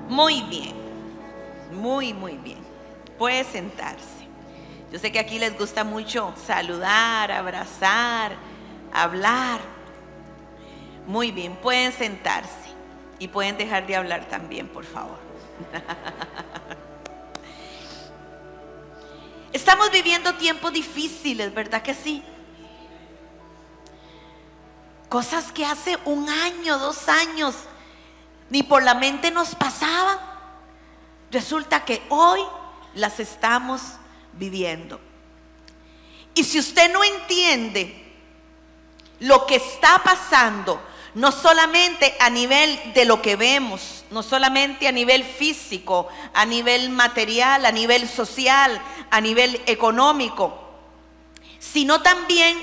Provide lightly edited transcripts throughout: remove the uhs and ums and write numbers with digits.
Muy bien, muy bien. Puede sentarse. Yo sé que aquí les gusta mucho saludar, abrazar, hablar. Muy bien, pueden sentarse y pueden dejar de hablar también, por favor. Estamos viviendo tiempos difíciles, ¿verdad que sí? Cosas que hace 1 año, 2 años, ni por la mente nos pasaban. Resulta que hoy las estamos viviendo. Y si usted no entiende lo que está pasando, no solamente a nivel de lo que vemos, no solamente a nivel físico, a nivel material, a nivel social, a nivel económico, sino también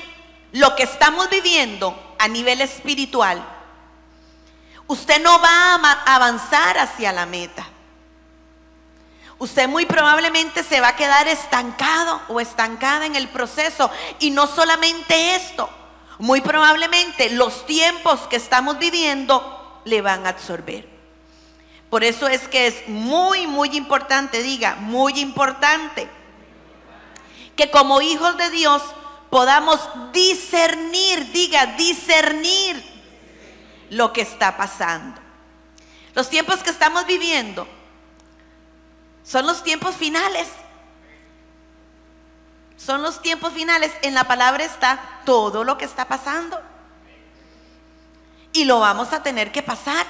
lo que estamos viviendo a nivel espiritual, usted no va a avanzar hacia la meta. Usted muy probablemente se va a quedar estancado o estancada en el proceso. Y no solamente esto, muy probablemente los tiempos que estamos viviendo le van a absorber. Por eso es que es muy importante, diga, muy importante, que como hijos de Dios podamos discernir, diga, discernir lo que está pasando. Los tiempos que estamos viviendo son los tiempos finales. Son los tiempos finales. En la palabra está todo lo que está pasando. Y lo vamos a tener que pasar.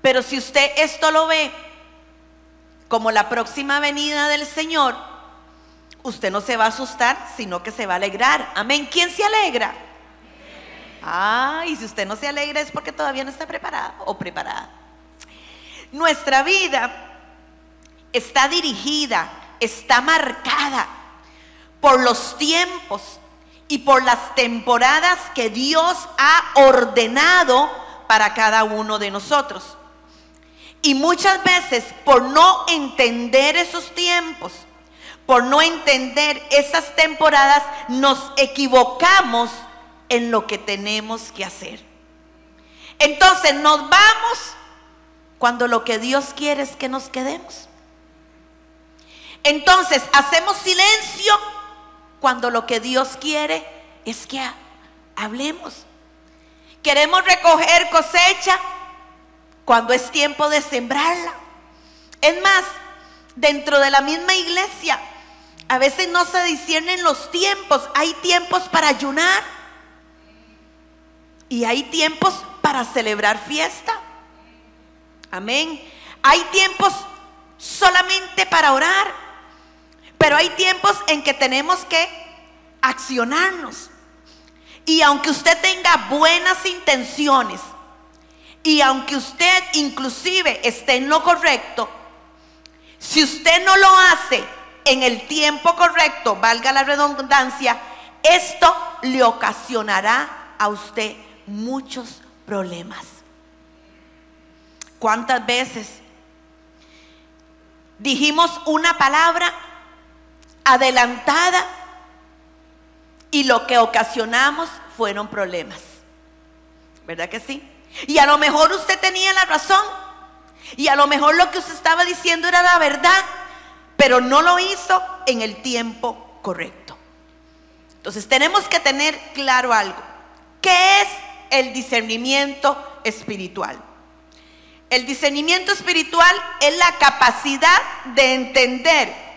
Pero si usted esto lo ve como la próxima venida del Señor, usted no se va a asustar, sino que se va a alegrar. Amén. ¿Quién se alegra? Y si usted no se alegra es porque todavía no está preparado o preparada. Nuestra vida está dirigida, está marcada por los tiempos y por las temporadas que Dios ha ordenado para cada uno de nosotros. Y muchas veces, por no entender esos tiempos, por no entender esas temporadas, nos equivocamos en lo que tenemos que hacer. Entonces nos vamos cuando lo que Dios quiere es que nos quedemos. Entonces hacemos silencio cuando lo que Dios quiere es que hablemos. Queremos recoger cosecha cuando es tiempo de sembrarla. Es más, dentro de la misma iglesia a veces no se disciernen los tiempos. Hay tiempos para ayunar y hay tiempos para celebrar fiesta. Amén. Hay tiempos solamente para orar. Pero hay tiempos en que tenemos que accionarnos. Y aunque usted tenga buenas intenciones, y aunque usted inclusive esté en lo correcto, si usted no lo hace en el tiempo correcto, valga la redundancia, esto le ocasionará a usted muchos problemas. ¿Cuántas veces dijimos una palabra adelantada y lo que ocasionamos fueron problemas? ¿Verdad que sí? Y a lo mejor usted tenía la razón, y a lo mejor lo que usted estaba diciendo era la verdad, pero no lo hizo en el tiempo correcto. Entonces tenemos que tener claro algo. ¿Qué es el discernimiento espiritual? El discernimiento espiritual es la capacidad de entender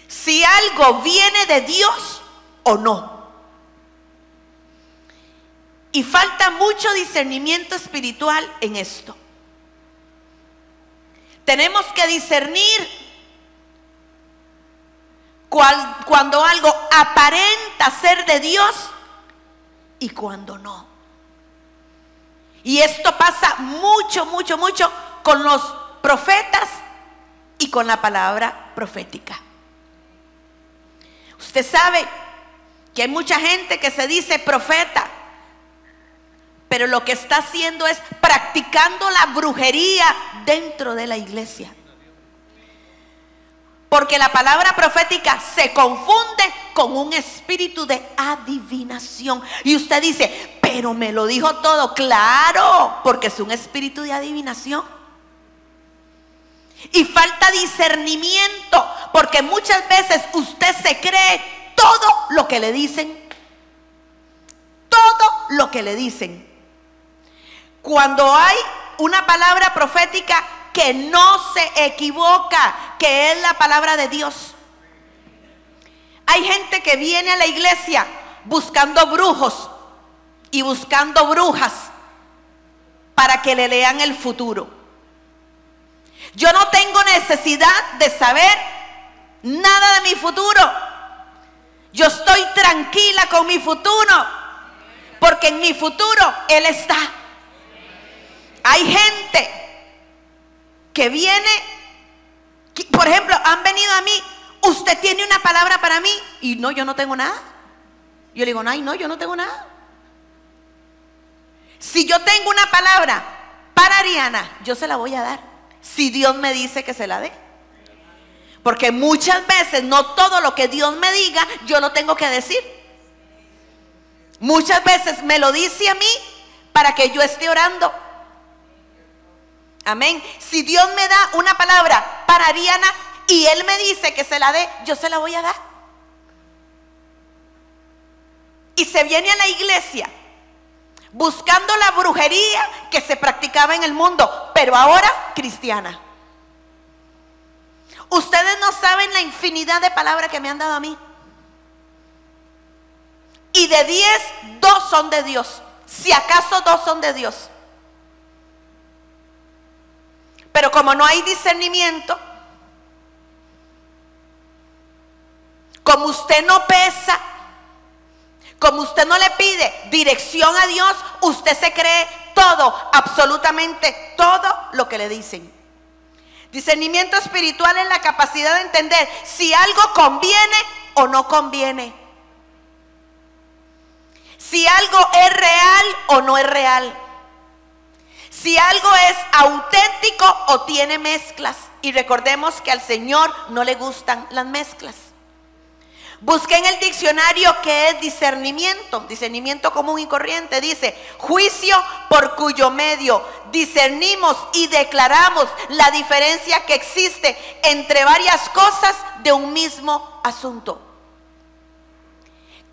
si algo viene de Dios o no. Y falta mucho discernimiento espiritual en esto. Tenemos que discernir cuando algo aparenta ser de Dios y cuando no. Y esto pasa mucho con los profetas y con la palabra profética. Usted sabe que hay mucha gente que se dice profeta, pero lo que está haciendo es practicando la brujería dentro de la iglesia. Porque la palabra profética se confunde con un espíritu de adivinación. Y usted dice, pero me lo dijo todo. Claro, porque es un espíritu de adivinación. Y falta discernimiento, porque muchas veces usted se cree todo lo que le dicen. Todo lo que le dicen. Cuando hay una palabra profética que no se equivoca, que es la palabra de Dios. Hay gente que viene a la iglesia buscando brujos y buscando brujas para que le lean el futuro. Yo no tengo necesidad de saber nada de mi futuro. Yo estoy tranquila con mi futuro, porque en mi futuro Él está. Hay gente que viene, por ejemplo, han venido a mí: usted tiene una palabra para mí. Y no, yo no tengo nada. Yo le digo: ay, no, yo no tengo nada. Si yo tengo una palabra para Ariana, yo se la voy a dar, si Dios me dice que se la dé. Porque muchas veces no todo lo que Dios me diga yo lo tengo que decir. Muchas veces me lo dice a mí para que yo esté orando. Amén. Si Dios me da una palabra para Ariana y Él me dice que se la dé, yo se la voy a dar. Y se viene a la iglesia buscando la brujería que se practicaba en el mundo, pero ahora cristiana. Ustedes no saben la infinidad de palabras que me han dado a mí. Y de 10, 2 son de Dios. Si acaso 2 son de Dios. Pero como no hay discernimiento, como usted no pesa, como usted no le pide dirección a Dios, usted se cree todo, absolutamente todo lo que le dicen. Discernimiento espiritual es la capacidad de entender si algo conviene o no conviene. Si algo es real o no es real. Si algo es auténtico o tiene mezclas. Y recordemos que al Señor no le gustan las mezclas. Busqué en el diccionario qué es discernimiento. Discernimiento común y corriente dice: juicio por cuyo medio discernimos y declaramos la diferencia que existe entre varias cosas de un mismo asunto.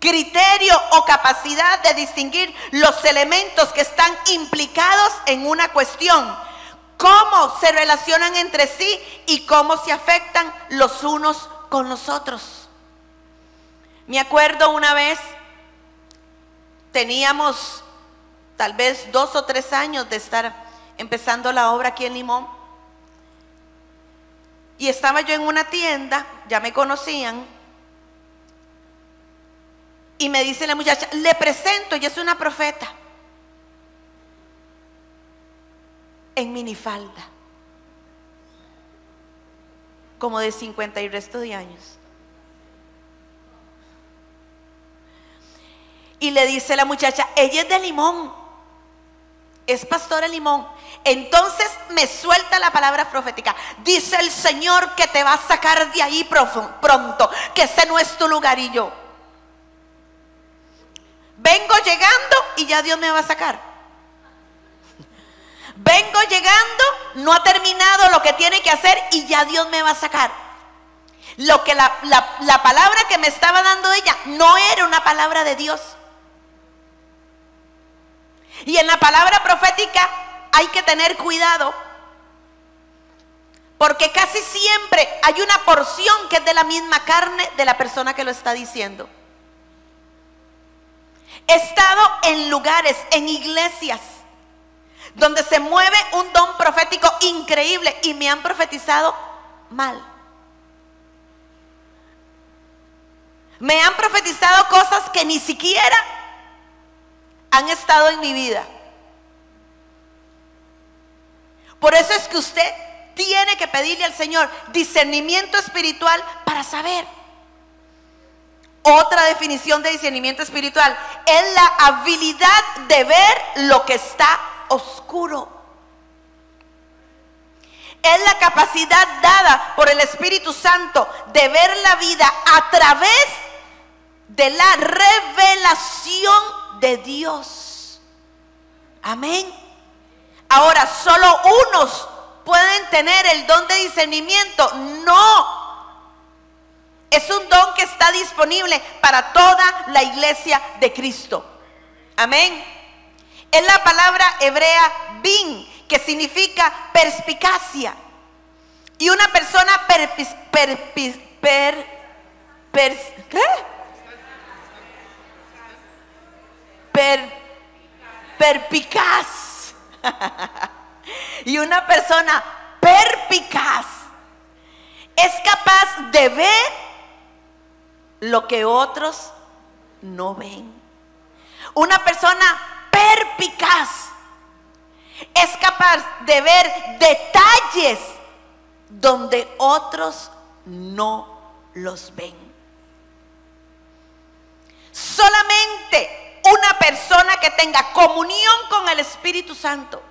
Criterio o capacidad de distinguir los elementos que están implicados en una cuestión, cómo se relacionan entre sí y cómo se afectan los unos con los otros. Me acuerdo una vez, teníamos tal vez 2 o 3 años de estar empezando la obra aquí en Limón, y estaba yo en una tienda, ya me conocían, y me dice la muchacha: le presento, ella es una profeta, en minifalda, como de 50 y resto de años. Y le dice la muchacha: ella es de Limón, es pastora de Limón. Entonces me suelta la palabra profética: dice el Señor que te va a sacar de ahí pronto, que ese no es tu lugar. Y yo vengo llegando y ya Dios me va a sacar. Vengo llegando, no ha terminado lo que tiene que hacer y ya Dios me va a sacar. Lo que la palabra que me estaba dando ella no era una palabra de Dios. Y en la palabra profética hay que tener cuidado, porque casi siempre hay una porción que es de la misma carne de la persona que lo está diciendo. He estado en lugares, en iglesias, donde se mueve un don profético increíble y me han profetizado mal. Me han profetizado cosas que ni siquiera han estado en mi vida. Por eso es que usted tiene que pedirle al Señor discernimiento espiritual para saber. Otra definición de discernimiento espiritual es la habilidad de ver lo que está oscuro. Es la capacidad dada por el Espíritu Santo de ver la vida a través de la revelación de Dios. Amén. Ahora, solo unos pueden tener el don de discernimiento. No. Es un don que está disponible para toda la iglesia de Cristo. Amén. Es la palabra hebrea bin, que significa perspicacia. Y una persona perspicaz. Y una persona perspicaz es capaz de ver lo que otros no ven. Una persona perspicaz es capaz de ver detalles donde otros no los ven. Solamente una persona que tenga comunión con el Espíritu Santo,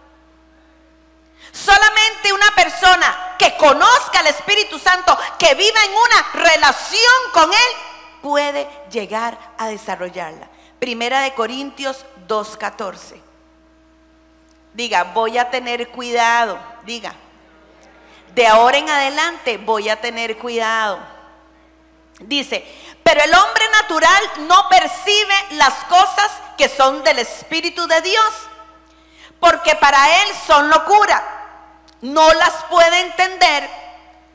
solamente una persona que conozca al Espíritu Santo, que viva en una relación con Él, puede llegar a desarrollarla. Primera de Corintios 2:14. Diga, voy a tener cuidado. Diga, de ahora en adelante voy a tener cuidado. Dice, pero el hombre natural no percibe las cosas que son del Espíritu de Dios, porque para él son locura. No las puede entender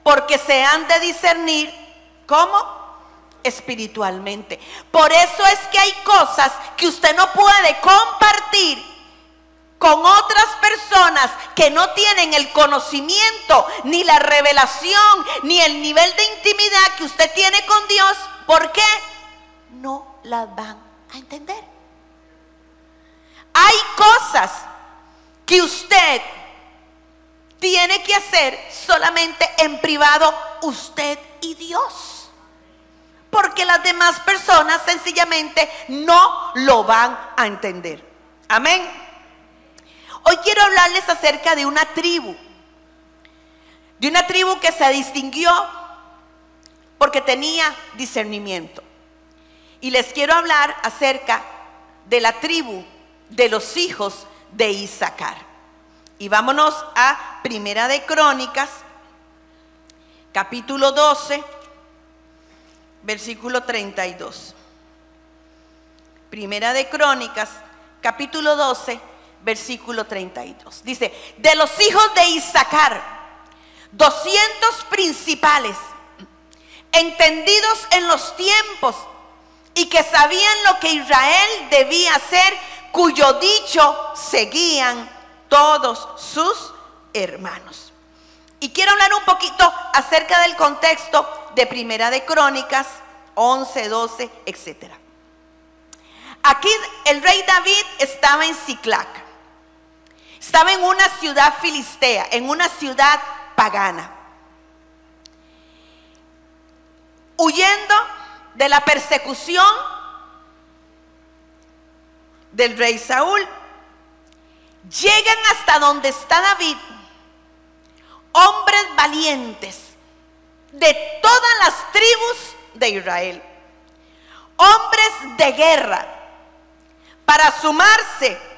porque se han de discernir, ¿cómo? Espiritualmente. Por eso es que hay cosas que usted no puede compartir con otras personas que no tienen el conocimiento, ni la revelación, ni el nivel de intimidad que usted tiene con Dios. ¿Por qué? No las van a entender. Hay cosas que usted tiene que hacer solamente en privado, usted y Dios, porque las demás personas sencillamente no lo van a entender. Amén. Hoy quiero hablarles acerca de una tribu que se distinguió porque tenía discernimiento. Y les quiero hablar acerca de la tribu de los hijos de Isaacar. Y vámonos a Primera de Crónicas, capítulo 12, versículo 32. Primera de Crónicas, capítulo 12, versículo 32. Dice, de los hijos de Isaacar, 200 principales, entendidos en los tiempos y que sabían lo que Israel debía hacer, cuyo dicho seguían todos sus hermanos. Y quiero hablar un poquito acerca del contexto de Primera de Crónicas 11, 12, etc. Aquí el rey David estaba en Siclac. Estaba en una ciudad filistea, en una ciudad pagana, huyendo de la persecución del rey Saúl. Llegan hasta donde está David, hombres valientes de todas las tribus de Israel, hombres de guerra, para sumarse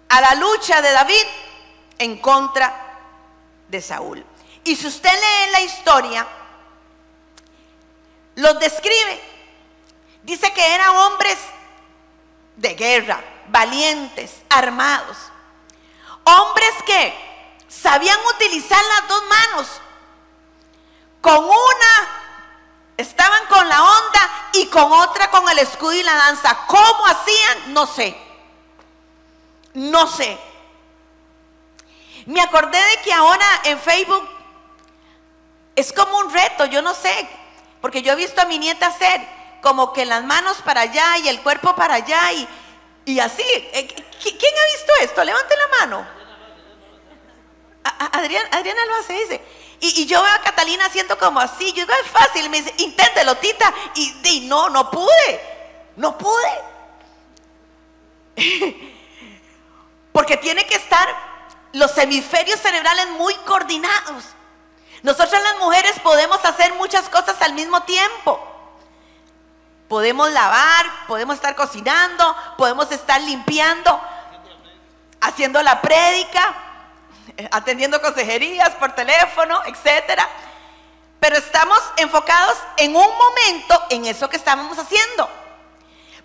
a la lucha de David en contra de Saúl. Y si usted lee la historia, los describe. Dice que eran hombres de guerra, valientes, armados, hombres que sabían utilizar las dos manos. Con una estaban con la honda y con otra con el escudo y la lanza. ¿Cómo hacían? No sé. No sé. Me acordé de que ahora en Facebook es como un reto, yo no sé, porque yo he visto a mi nieta hacer como que las manos para allá y el cuerpo para allá y así. ¿Quién ha visto esto? Levante la mano. Adriana lo hace, dice. Y yo veo a Catalina haciendo como así. Yo digo, es fácil. Me dice, inténtelo, tita. Y no pude. No pude. Porque tiene que estar los hemisferios cerebrales muy coordinados. Nosotras las mujeres podemos hacer muchas cosas al mismo tiempo. Podemos lavar, podemos estar cocinando, podemos estar limpiando, haciendo la prédica, atendiendo consejerías por teléfono, etcétera. Pero estamos enfocados en un momento en eso que estábamos haciendo.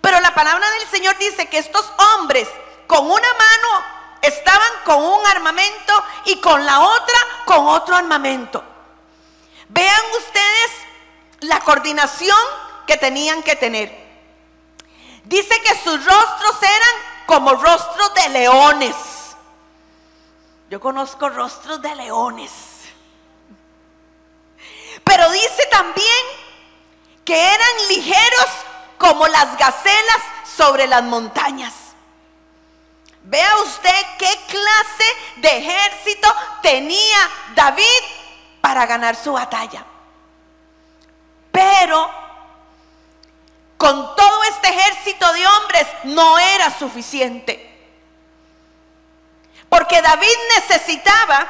Pero la palabra del Señor dice que estos hombres con una mano estaban con un armamento y con la otra con otro armamento. Vean ustedes la coordinación que tenían que tener. Dice que sus rostros eran como rostros de leones. Yo conozco rostros de leones. Pero dice también que eran ligeros como las gacelas sobre las montañas. Vea usted qué clase de ejército tenía David para ganar su batalla. Pero con todo este ejército de hombres no era suficiente. Porque David necesitaba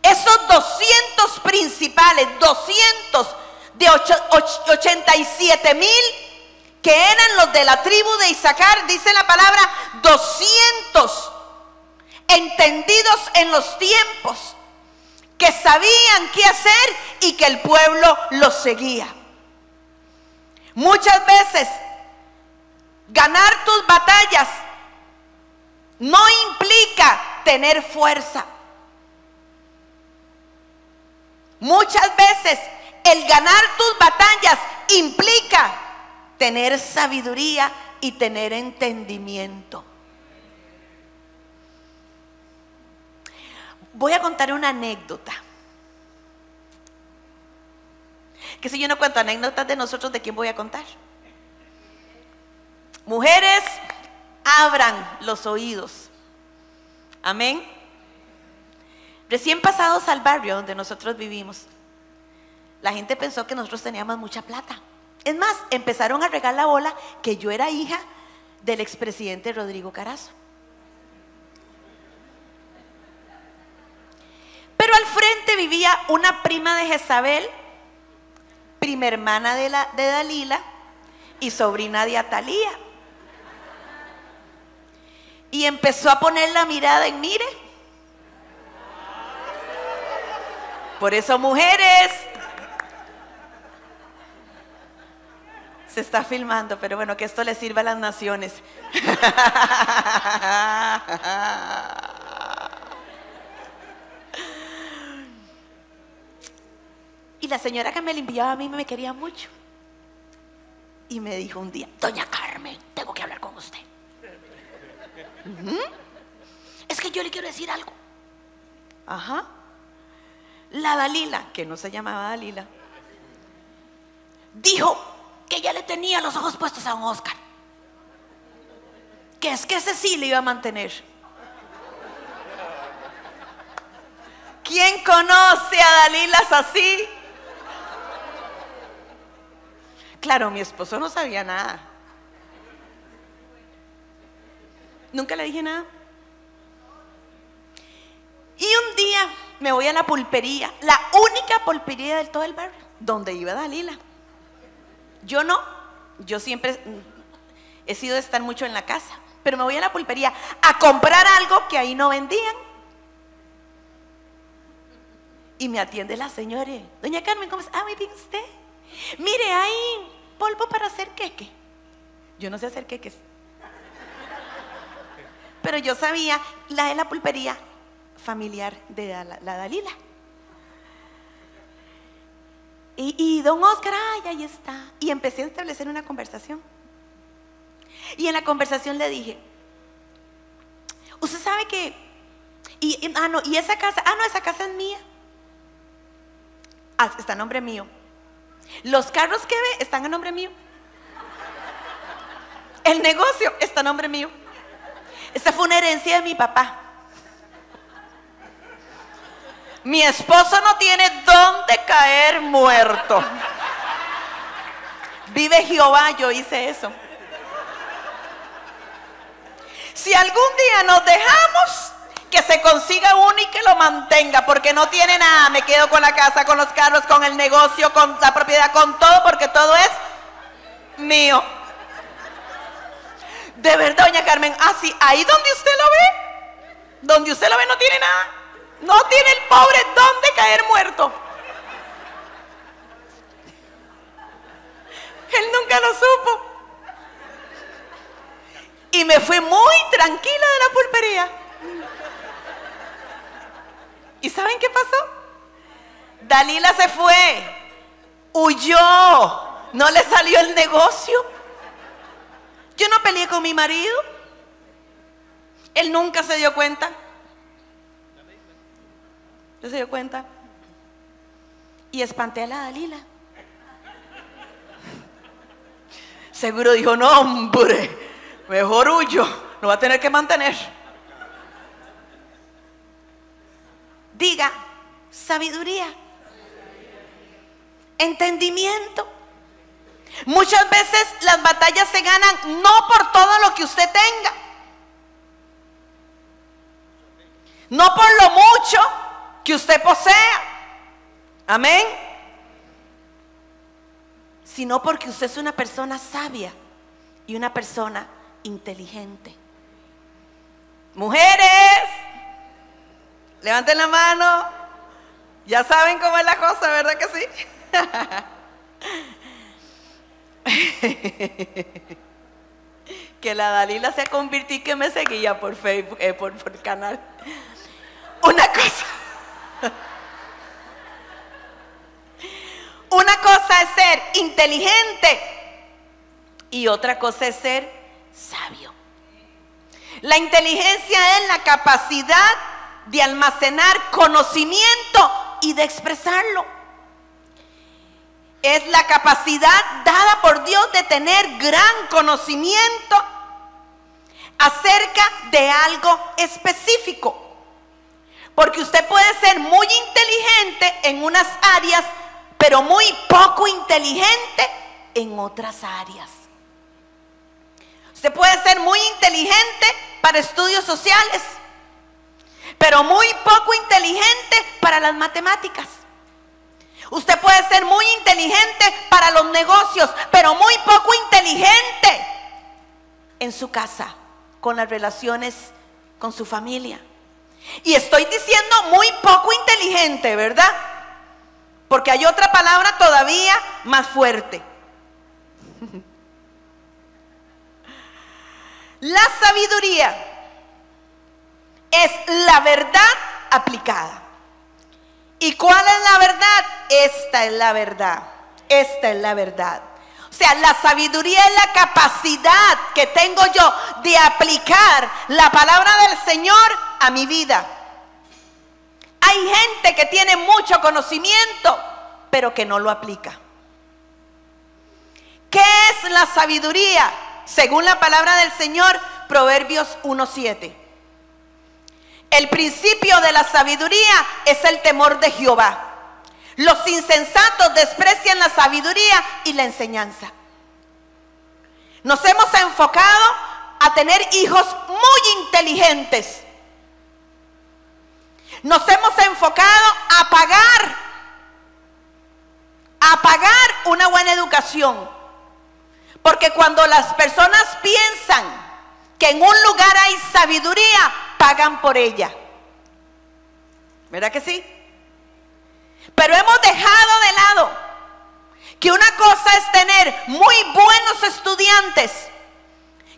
esos 200 principales, 200 de 87,000 que eran los de la tribu de Isaacar. Dice la palabra 200 entendidos en los tiempos, que sabían qué hacer y que el pueblo los seguía. Muchas veces ganar tus batallas no implica tener fuerza. Muchas veces el ganar tus batallas implica tener sabiduría y tener entendimiento. Voy a contar una anécdota. Que si yo no cuento anécdotas de nosotros, ¿de quién voy a contar? Mujeres, abran los oídos. Amén. Recién pasados al barrio donde nosotros vivimos, la gente pensó que nosotros teníamos mucha plata. Es más, empezaron a regar la bola que yo era hija del expresidente Rodrigo Carazo. Pero al frente vivía una prima de Jezabel, prima hermana de Dalila y sobrina de Atalía. Y empezó a poner la mirada en mire. Por eso, mujeres, se está filmando, pero bueno, que esto le sirva a las naciones. Y la señora que me limpiaba a mí me quería mucho. Y me dijo un día: doña Carmen, tengo que hablar con usted. Es que yo le quiero decir algo. Ajá. La Dalila, que no se llamaba Dalila, dijo que ya le tenía los ojos puestos a don Oscar, que es que ese sí le iba a mantener. ¿Quién conoce a Dalilas así? Claro, mi esposo no sabía nada. Nunca le dije nada. Y un día me voy a la pulpería, la única pulpería de todo el barrio, donde iba Dalila. Yo no, yo siempre he sido de estar mucho en la casa, pero me voy a la pulpería a comprar algo que ahí no vendían. Y me atiende la señora: doña Carmen, ¿cómo está? Ah, muy bien usted. Mire, hay polvo para hacer queque. Yo no sé hacer queques, pero yo sabía la de la pulpería familiar de la Dalila. Y don Oscar, ay, ahí está. Y empecé a establecer una conversación. Y en la conversación le dije: usted sabe que, y esa casa, no, esa casa es mía. Está a nombre mío. Los carros que ve están a nombre mío. El negocio está a nombre mío. Esta fue una herencia de mi papá. Mi esposo no tiene dónde caer muerto. Vive Jehová, yo hice eso. Si algún día nos dejamos, que se consiga uno y que lo mantenga, porque no tiene nada. Me quedo con la casa, con los carros, con el negocio, con la propiedad, con todo, porque todo es mío. De verdad, doña Carmen, así, ahí donde usted lo ve, Donde usted lo ve no tiene nada. No tiene el pobre dónde caer muerto. Él nunca lo supo. Y me fui muy tranquila de la pulpería. ¿Y saben qué pasó? Dalila se fue, huyó, no le salió el negocio. Yo no peleé con mi marido. Él nunca se dio cuenta. ¿No se dio cuenta? Y espanté a la Dalila. Seguro dijo, no hombre, mejor huyo, lo va a tener que mantener. Diga, sabiduría, entendimiento. Muchas veces las batallas se ganan no por todo lo que usted tenga, no por lo mucho que usted posea, amén, sino porque usted es una persona sabia y una persona inteligente. Mujeres, levanten la mano. Ya saben cómo es la cosa, ¿verdad que sí? Que la Dalila se convirtió y que me seguía por Facebook, por el canal. Una cosa es ser inteligente y otra cosa es ser sabio. La inteligencia es la capacidad de almacenar conocimiento y de expresarlo. Es la capacidad dada por Dios de tener gran conocimiento acerca de algo específico. Porque usted puede ser muy inteligente en unas áreas, pero muy poco inteligente en otras áreas. Usted puede ser muy inteligente para estudios sociales, pero muy poco inteligente para las matemáticas. Usted puede ser muy inteligente para los negocios, pero muy poco inteligente en su casa, con las relaciones con su familia. Y estoy diciendo muy poco inteligente, ¿verdad? Porque hay otra palabra todavía más fuerte. La sabiduría es la verdad aplicada. ¿Y cuál es la verdad? Esta es la verdad. Esta es la verdad. O sea, la sabiduría es la capacidad que tengo yo de aplicar la palabra del Señor a mi vida. Hay gente que tiene mucho conocimiento, pero que no lo aplica. ¿Qué es la sabiduría? Según la palabra del Señor, Proverbios 1:7. El principio de la sabiduría es el temor de Jehová. Los insensatos desprecian la sabiduría y la enseñanza. Nos hemos enfocado a tener hijos muy inteligentes. Nos hemos enfocado a pagar una buena educación. Porque cuando las personas piensan que en un lugar hay sabiduría, pagan por ella. ¿Verdad que sí? Pero hemos dejado de lado que una cosa es tener muy buenos estudiantes,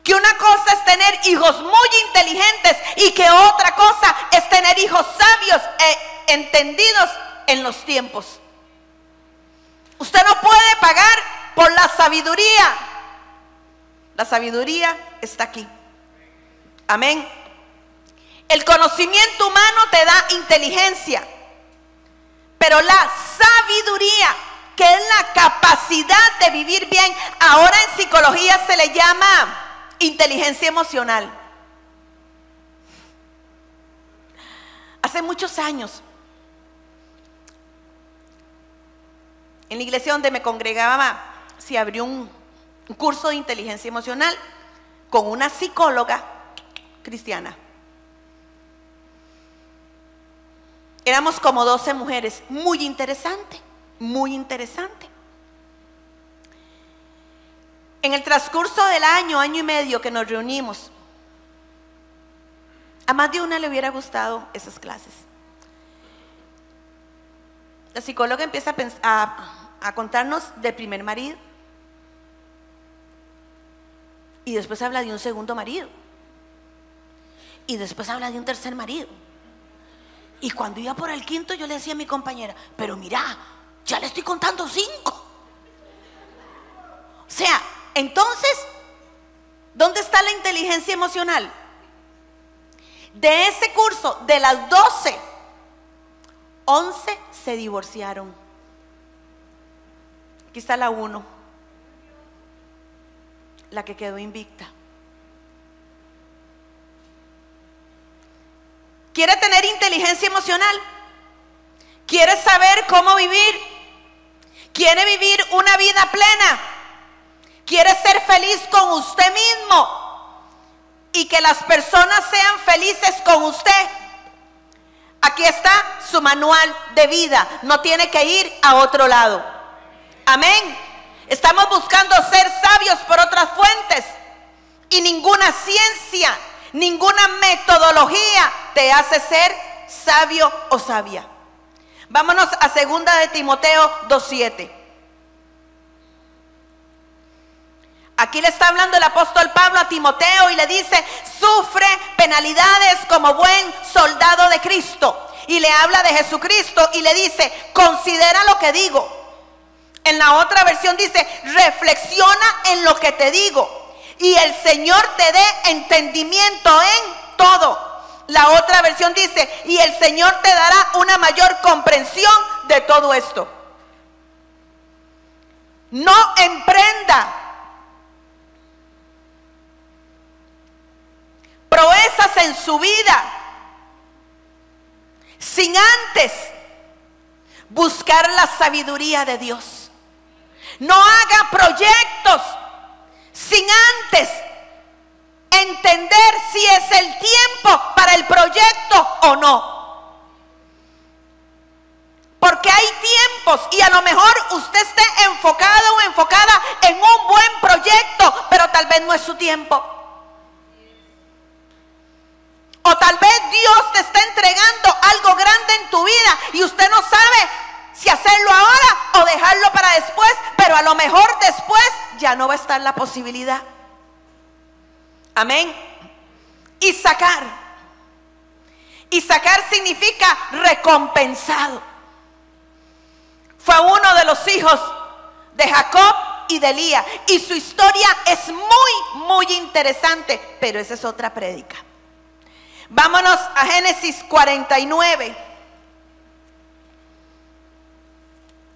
que una cosa es tener hijos muy inteligentes y que otra cosa es tener hijos sabios e entendidos en los tiempos. Usted no puede pagar por la sabiduría. La sabiduría está aquí. Amén. El conocimiento humano te da inteligencia, pero la sabiduría, que es la capacidad de vivir bien, ahora en psicología se le llama inteligencia emocional. Hace muchos años, en la iglesia donde me congregaba, se abrió un curso de inteligencia emocional con una psicóloga cristiana. Éramos como 12 mujeres, muy interesante, muy interesante. En el transcurso del año y medio que nos reunimos, A más de una le hubiera gustado esas clases. La psicóloga empieza a contarnos del primer marido. Y después habla de un segundo marido. Y después habla de un tercer marido. Y cuando iba por el quinto, yo le decía a mi compañera, pero mira, ya le estoy contando 5. O sea, entonces, ¿dónde está la inteligencia emocional? De ese curso, de las 12, 11 se divorciaron. Aquí está la 1, la que quedó invicta. ¿Quiere tener inteligencia emocional? ¿Quiere saber cómo vivir? ¿Quiere vivir una vida plena? ¿Quiere ser feliz con usted mismo? Y que las personas sean felices con usted. Aquí está su manual de vida. No tiene que ir a otro lado. Amén. Estamos buscando ser sabios por otras fuentes. Y ninguna ciencia, ninguna metodología te hace ser sabio o sabia. Vámonos a 2 de Timoteo 2:7. Aquí le está hablando el apóstol Pablo a Timoteo y le dice, sufre penalidades como buen soldado de Cristo. Y le habla de Jesucristo y le dice, considera lo que digo. En la otra versión dice, reflexiona en lo que te digo. Y el Señor te dé entendimiento en todo. La otra versión dice, y el Señor te dará una mayor comprensión de todo esto. No emprenda proezas en su vida sin antes buscar la sabiduría de Dios. No haga proyectos sin antes entender si es el tiempo para el proyecto o no. Porque hay tiempos y a lo mejor usted esté enfocado o enfocada en un buen proyecto, pero tal vez no es su tiempo. O tal vez Dios te está entregando algo grande en tu vida y usted no sabe si hacerlo ahora o dejarlo para después, pero a lo mejor después ya no va a estar la posibilidad. Amén. Isacar. Isacar significa recompensado. Fue uno de los hijos de Jacob y de Lía. Y su historia es muy interesante, pero esa es otra prédica. Vámonos a Génesis 49.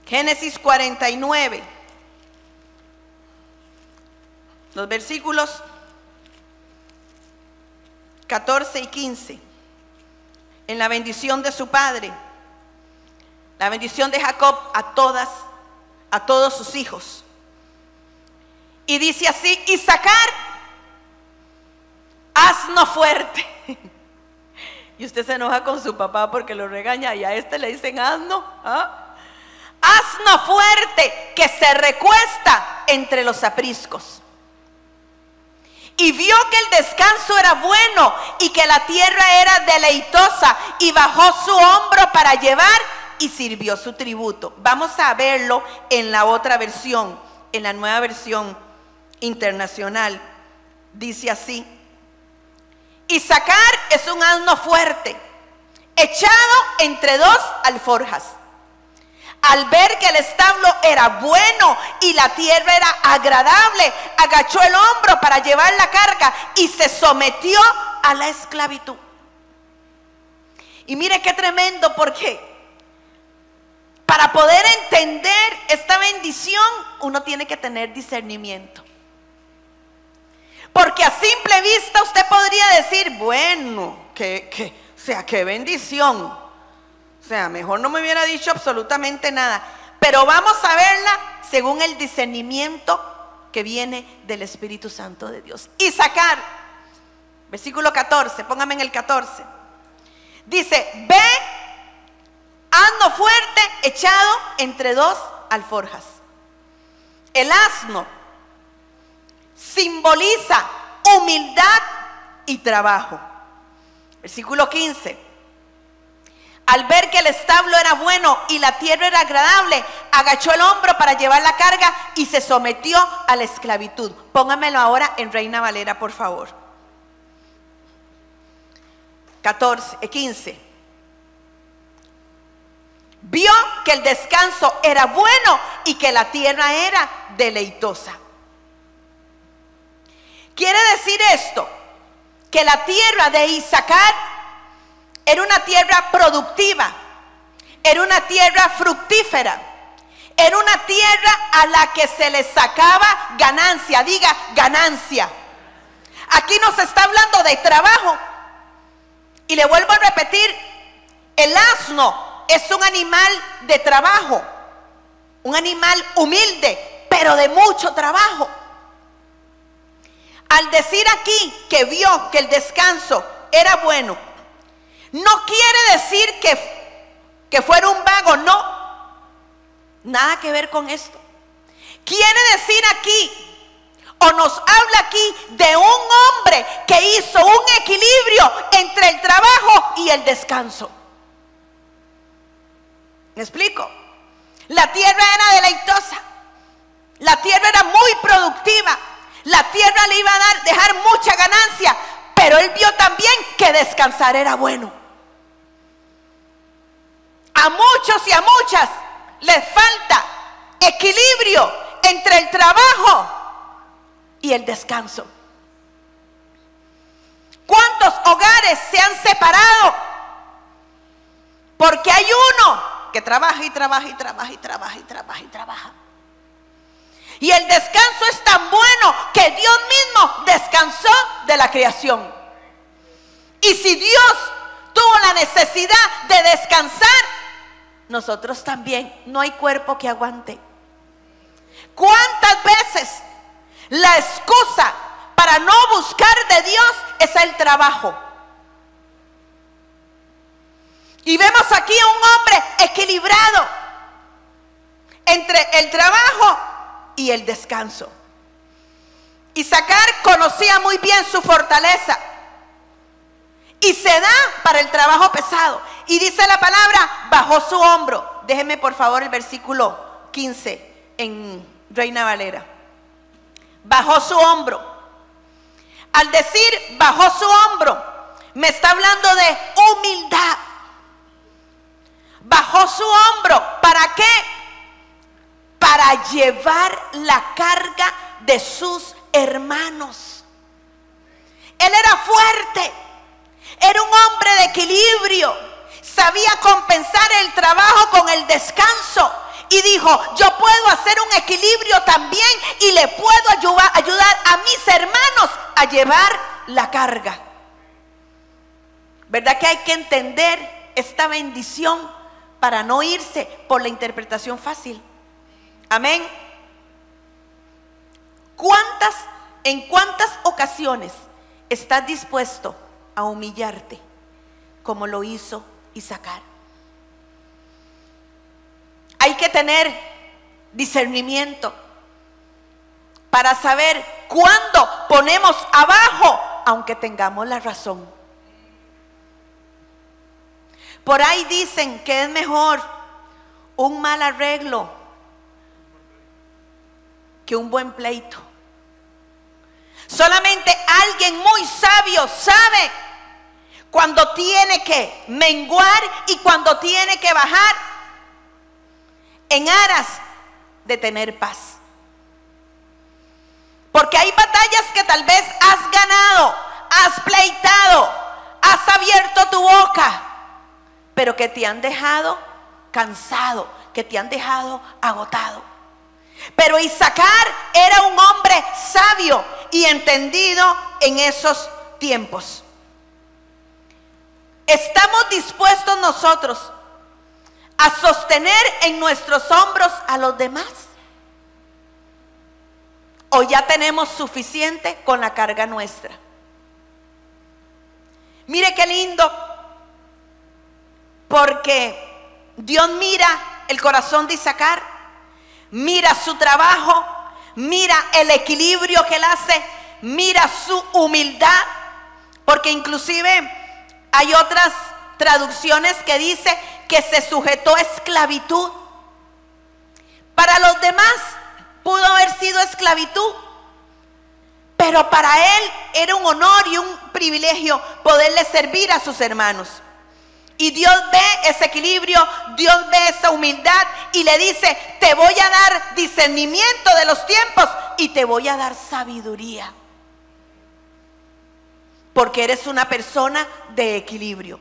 Génesis 49. Los versículos 14 y 15. En la bendición de su padre. La bendición de Jacob a todos sus hijos. Y dice así, Isacar, asno fuerte. Y usted se enoja con su papá porque lo regaña y a este le dicen asno. Asno fuerte que se recuesta entre los apriscos. Y vio que el descanso era bueno y que la tierra era deleitosa y bajó su hombro para llevar y sirvió su tributo. Vamos a verlo en la otra versión, en la nueva versión internacional. Dice así. Isacar es un asno fuerte, echado entre 2 alforjas. Al ver que el establo era bueno y la tierra era agradable, agachó el hombro para llevar la carga y se sometió a la esclavitud. Y mire qué tremendo, porque para poder entender esta bendición uno tiene que tener discernimiento. Porque a simple vista usted podría decir, bueno, qué bendición. O sea, mejor no me hubiera dicho absolutamente nada. Pero vamos a verla según el discernimiento que viene del Espíritu Santo de Dios. Isacar, versículo 14, póngame en el 14. Dice, ve, asno fuerte echado entre 2 alforjas. El asno simboliza humildad y trabajo. Versículo 15. Al ver que el establo era bueno y la tierra era agradable, agachó el hombro para llevar la carga y se sometió a la esclavitud. Póngamelo ahora en Reina Valera, por favor. 15. Vio que el descanso era bueno y que la tierra era deleitosa. Quiere decir esto, que la tierra de Isaacar era una tierra productiva, era una tierra fructífera, era una tierra a la que se le sacaba ganancia. Diga, ganancia. Aquí nos está hablando de trabajo. Y le vuelvo a repetir, el asno es un animal de trabajo, un animal humilde, pero de mucho trabajo. Al decir aquí que vio que el descanso era bueno, no quiere decir que fuera un vago, no. Nada que ver con esto. Quiere decir aquí, o nos habla aquí de un hombre que hizo un equilibrio entre el trabajo y el descanso. ¿Me explico? La tierra era deleitosa, la tierra era muy productiva, la tierra le iba a dejar mucha ganancia, pero él vio también que descansar era bueno. A muchos y a muchas les falta equilibrio entre el trabajo y el descanso. ¿Cuántos hogares se han separado? Porque hay uno que trabaja y trabaja y trabaja y trabaja y trabaja y trabaja. Y el descanso es tan bueno que Dios mismo descansó de la creación. Y si Dios tuvo la necesidad de descansar, nosotros también. No hay cuerpo que aguante. ¿Cuántas veces la excusa para no buscar de Dios es el trabajo? Y vemos aquí a un hombre equilibrado entre el trabajo y el descanso. Isaacar conocía muy bien su fortaleza y se da para el trabajo pesado. Y dice la palabra, bajó su hombro. Déjenme por favor el versículo 15 en Reina Valera. Bajó su hombro. Al decir bajó su hombro, me está hablando de humildad. Bajó su hombro. ¿Para qué? Para llevar la carga de sus hermanos. Él era fuerte. Era un hombre de equilibrio, sabía compensar el trabajo con el descanso y dijo, yo puedo hacer un equilibrio también y le puedo ayudar a mis hermanos a llevar la carga. ¿Verdad que hay que entender esta bendición para no irse por la interpretación fácil? Amén. ¿En cuántas ocasiones estás dispuesto a humillarte como lo hizo Isaacar? Hay que tener discernimiento para saber cuándo ponemos abajo aunque tengamos la razón. Por ahí dicen que es mejor un mal arreglo que un buen pleito. Solamente alguien muy sabio sabe cuando tiene que menguar y cuando tiene que bajar en aras de tener paz. Porque hay batallas que tal vez has ganado, has pleitado, has abierto tu boca, pero que te han dejado cansado, que te han dejado agotado. Pero Isaacar era un hombre sabio y entendido en esos tiempos. ¿Estamos dispuestos nosotros a sostener en nuestros hombros a los demás? ¿O ya tenemos suficiente con la carga nuestra? Mire qué lindo, porque Dios mira el corazón de Isaacar, mira su trabajo, mira el equilibrio que él hace, mira su humildad, porque inclusive Hay otras traducciones que dice que se sujetó a esclavitud. Para los demás pudo haber sido esclavitud, pero para él era un honor y un privilegio poderle servir a sus hermanos. Y Dios ve ese equilibrio, Dios ve esa humildad y le dice: te voy a dar discernimiento de los tiempos y te voy a dar sabiduría, porque eres una persona de equilibrio.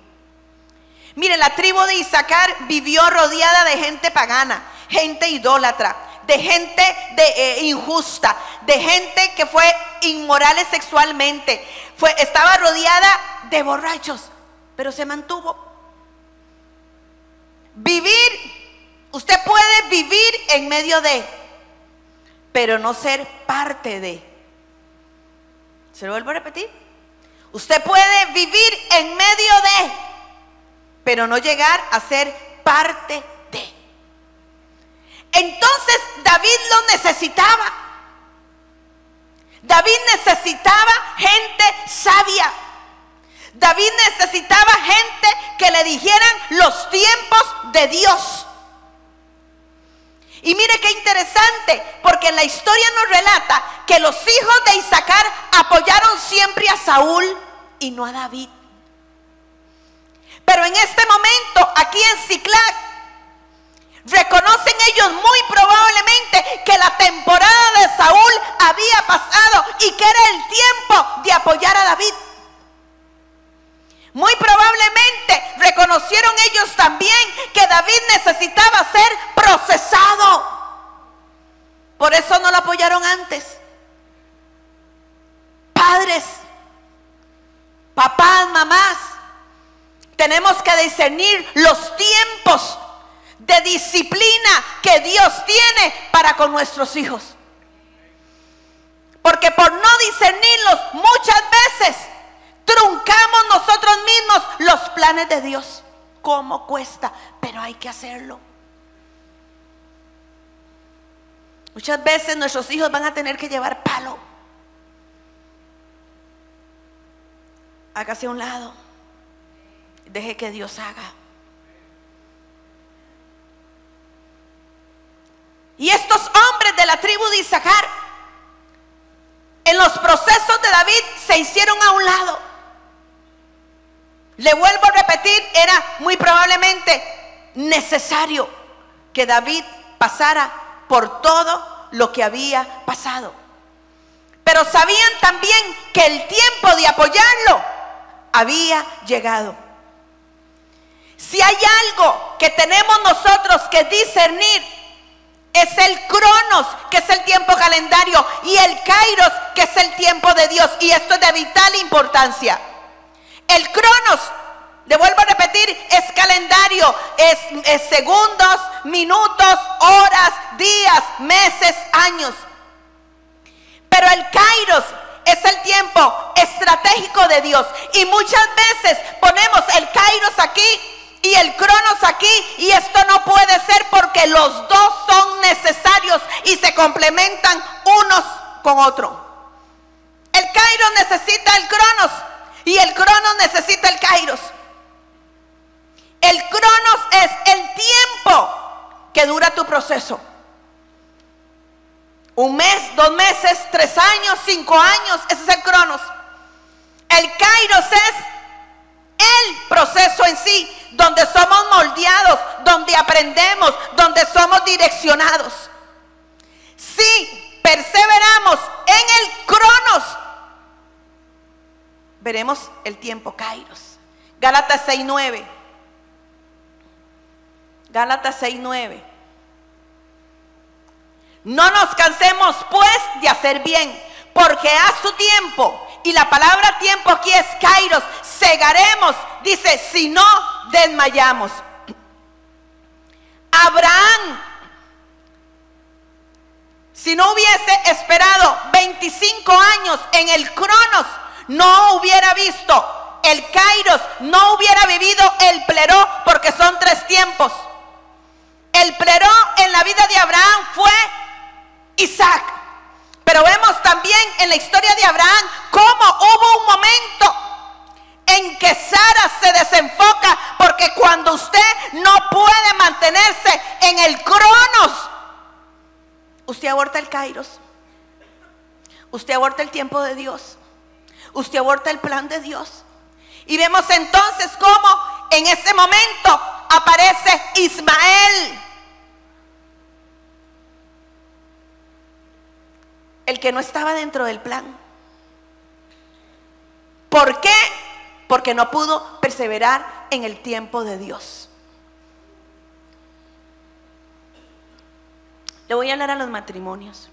Mire, la tribu de Isaacar vivió rodeada de gente pagana, gente idólatra, de gente injusta, de gente que fue inmorales sexualmente. Estaba rodeada de borrachos, pero se mantuvo. Vivir, usted puede vivir en medio de, pero no ser parte de. ¿Se lo vuelvo a repetir? Usted puede vivir en medio de, pero no llegar a ser parte de. Entonces David lo necesitaba. David necesitaba gente sabia. David necesitaba gente que le dijeran los tiempos de Dios. Y mire qué interesante, porque en la historia nos relata que los hijos de Isaacar apoyaron siempre a Saúl y no a David. Pero en este momento, aquí en Siclag, reconocen ellos muy probablemente que la temporada de Saúl había pasado y que era el tiempo de apoyar a David. Muy probablemente reconocieron ellos también que David necesitaba ser procesado. Por eso no lo apoyaron antes. Padres, papás, mamás, tenemos que discernir los tiempos de disciplina que Dios tiene para con nuestros hijos. Porque por no discernirlos muchas veces truncamos nosotros mismos los planes de Dios. ¿Cómo cuesta? Pero hay que hacerlo. Muchas veces nuestros hijos van a tener que llevar palo. Hágase a un lado. Deje que Dios haga. Y estos hombres de la tribu de Isaacar, en los procesos de David, se hicieron a un lado. Le vuelvo a repetir, era muy probablemente necesario que David pasara por todo lo que había pasado. Pero sabían también que el tiempo de apoyarlo había llegado. Si hay algo que tenemos nosotros que discernir, es el cronos, que es el tiempo calendario, y el kairos, que es el tiempo de Dios. Y esto es de vital importancia. El cronos, le vuelvo a repetir, es calendario, es segundos, minutos, horas, días, meses, años. Pero el kairos es el tiempo estratégico de Dios. Y muchas veces ponemos el kairos aquí y el cronos aquí, y esto no puede ser, porque los dos son necesarios y se complementan unos con otro. El kairos necesita el cronos y el cronos necesita el kairos. El cronos es el tiempo que dura tu proceso. 1 mes, 2 meses, 3 años, 5 años, ese es el cronos. El kairos es el proceso en sí, donde somos moldeados, donde aprendemos, donde somos direccionados. Si perseveramos en el cronos, veremos el tiempo kairos. Gálatas 6:9. Gálatas 6:9. No nos cansemos pues de hacer bien, porque a su tiempo, y la palabra tiempo aquí es kairos, segaremos, dice, si no desmayamos. Abraham, si no hubiese esperado 25 años en el cronos, no hubiera visto el kairos, no hubiera vivido el pleró, porque son 3 tiempos. El pleró en la vida de Abraham fue Isaac. Pero vemos también en la historia de Abraham cómo hubo un momento en que Sara se desenfoca, porque cuando usted no puede mantenerse en el cronos, usted aborta el kairos, usted aborta el tiempo de Dios, usted aborta el plan de Dios. Y vemos entonces cómo en ese momento aparece Ismael, el que no estaba dentro del plan. ¿Por qué? Porque no pudo perseverar en el tiempo de Dios. Le voy a hablar a los matrimonios.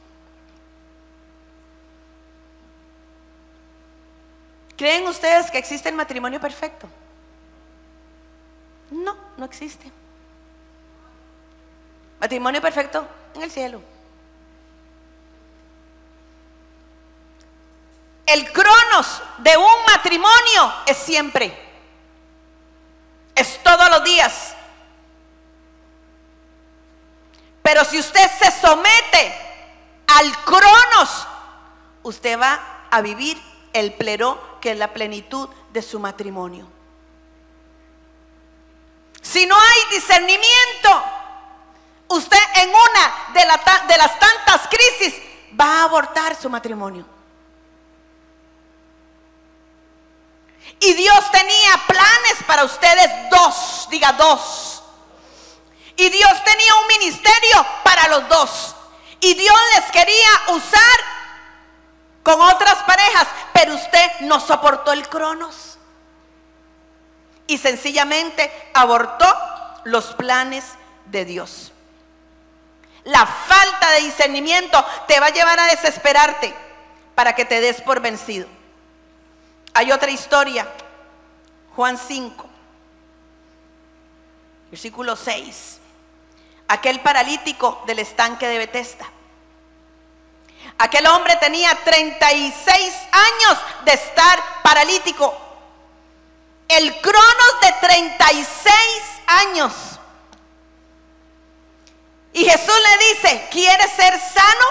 ¿Creen ustedes que existe el matrimonio perfecto? No, no existe. Matrimonio perfecto en el cielo. El cronos de un matrimonio es siempre, es todos los días. Pero si usted se somete al cronos, usted va a vivir el pleró, que es la plenitud de su matrimonio. Si no hay discernimiento, usted en una de las tantas crisis va a abortar su matrimonio. Y Dios tenía planes para ustedes dos, diga dos. Y Dios tenía un ministerio para los dos. Y Dios les quería usar con otras parejas, pero usted no soportó el cronos. Y sencillamente abortó los planes de Dios. La falta de discernimiento te va a llevar a desesperarte para que te des por vencido. Hay otra historia, Juan 5, versículo 6. Aquel paralítico del estanque de Betesda. Aquel hombre tenía 36 años de estar paralítico. El cronos de 36 años. Y Jesús le dice, ¿quieres ser sano?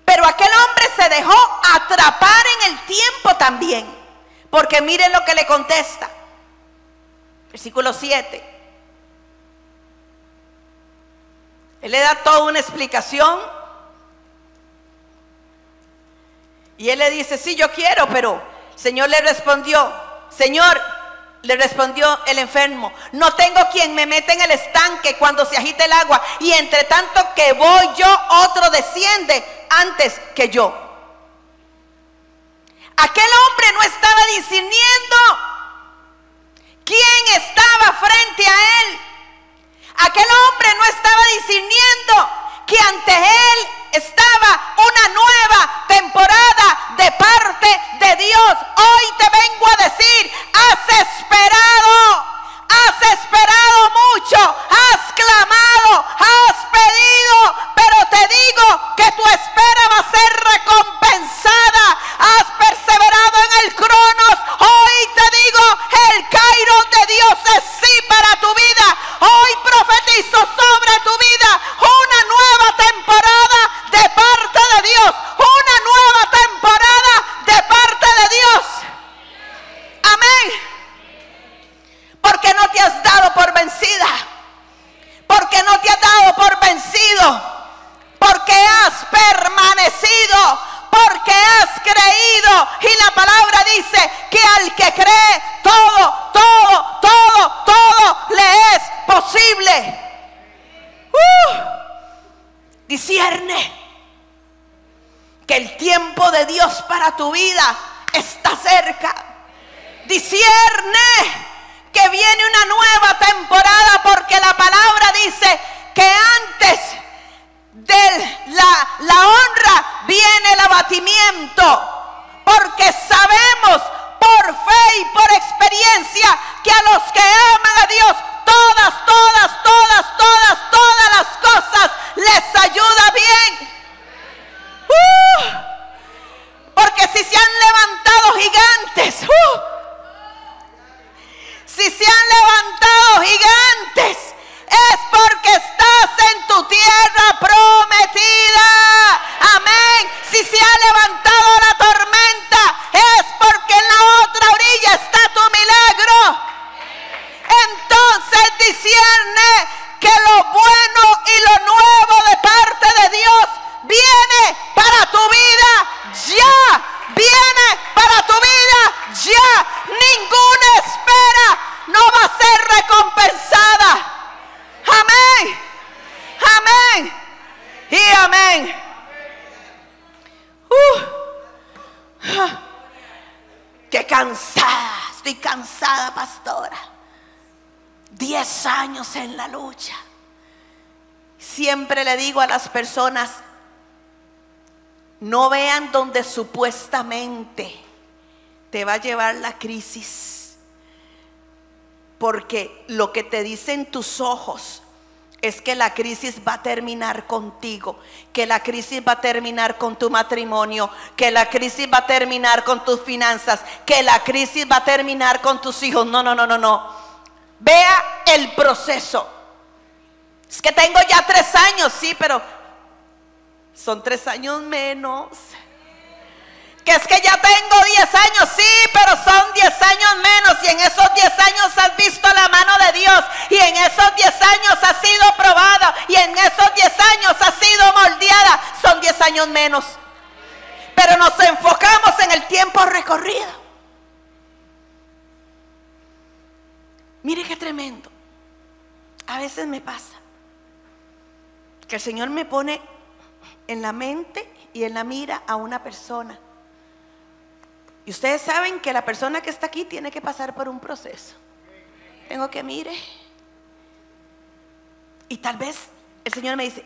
Pero aquel hombre se dejó atrapar en el tiempo también. Porque miren lo que le contesta. Versículo 7. Él le da toda una explicación. Y él le dice, sí, yo quiero, pero el Señor le respondió, Señor, le respondió el enfermo, no tengo quien me meta en el estanque cuando se agite el agua, y entre tanto que voy yo, otro desciende antes que yo. Aquel hombre no estaba discerniendo quién estaba frente a él. Aquel hombre no estaba discerniendo que ante él estaba una nueva temporada de parte de Dios. Hoy te vengo a decir, has esperado mucho, has clamado, has pedido, pero te digo que tu espera va a ser recompensada. Has perseverado en el cronos. Hoy te digo, el kairos de Dios es sí para tu vida. Hoy profetizo sobre tu vida una nueva temporada de parte de Dios, una nueva temporada de parte de Dios. Amén. Porque no te has dado por vencida, porque no te has dado por vencido, porque has permanecido, porque has creído. Y la palabra dice que al que cree, todo le es posible. Discierne que el tiempo de Dios para tu vida está cerca. Discierne que viene una nueva temporada, porque la palabra dice que antes de la honra viene el abatimiento, porque sabemos por fe y por experiencia que a los que aman a Dios todas las cosas les ayuda bien. Porque si se han levantado gigantes, si se han levantado gigantes, es porque estás en tu tierra prometida. Amén. Si se ha levantado la tormenta, es qué cansada, estoy cansada, pastora. 10 años en la lucha. Siempre le digo a las personas, no vean donde supuestamente te va a llevar la crisis, porque lo que te dicen tus ojos es que la crisis va a terminar contigo, que la crisis va a terminar con tu matrimonio, que la crisis va a terminar con tus finanzas, que la crisis va a terminar con tus hijos. No. Vea el proceso. Es que tengo ya 3 años, sí, pero son 3 años menos. Que es que ya tengo 10 años, sí, pero son 10 años menos. Y en esos 10 años has visto la mano de Dios. Y en esos 10 años has sido probada. Y en esos 10 años has sido moldeada. Son 10 años menos. Pero nos enfocamos en el tiempo recorrido. Mire qué tremendo. A veces me pasa que el Señor me pone en la mente y en la mira a una persona. Y ustedes saben que la persona que está aquí tiene que pasar por un proceso. Tengo que mire. Y tal vez el Señor me dice,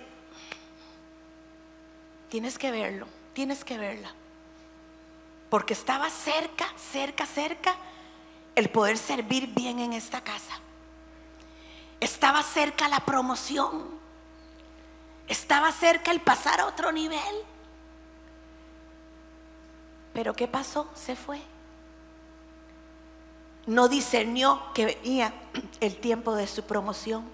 tienes que verlo, tienes que verla. Porque estaba cerca el poder servir bien en esta casa. Estaba cerca la promoción. Estaba cerca el pasar a otro nivel. Pero ¿qué pasó? Se fue. No discernió que venía el tiempo de su promoción.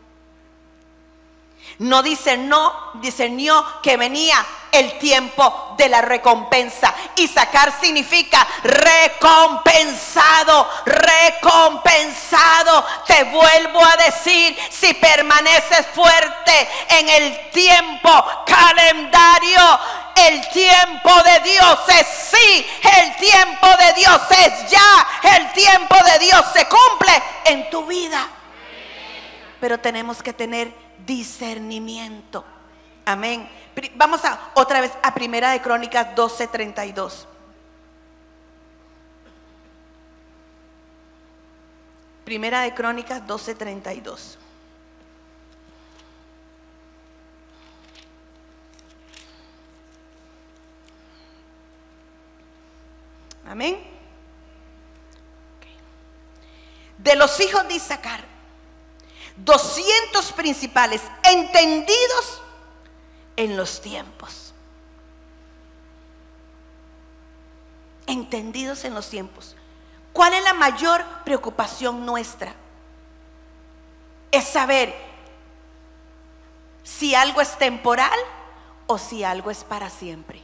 No discernió que venía el tiempo de la recompensa. Y sacar significa recompensado, recompensado. Te vuelvo a decir, si permaneces fuerte en el tiempo calendario, el tiempo de Dios es sí, el tiempo de Dios es ya, el tiempo de Dios se cumple en tu vida. Pero tenemos que tener discernimiento. Amén. Vamos otra vez a Primera de Crónicas 12:32. Primera de Crónicas 12:32. Amén. De los hijos de Isaacar, 200 principales, entendidos en los tiempos. Entendidos en los tiempos. ¿Cuál es la mayor preocupación nuestra? Es saber si algo es temporal o si algo es para siempre.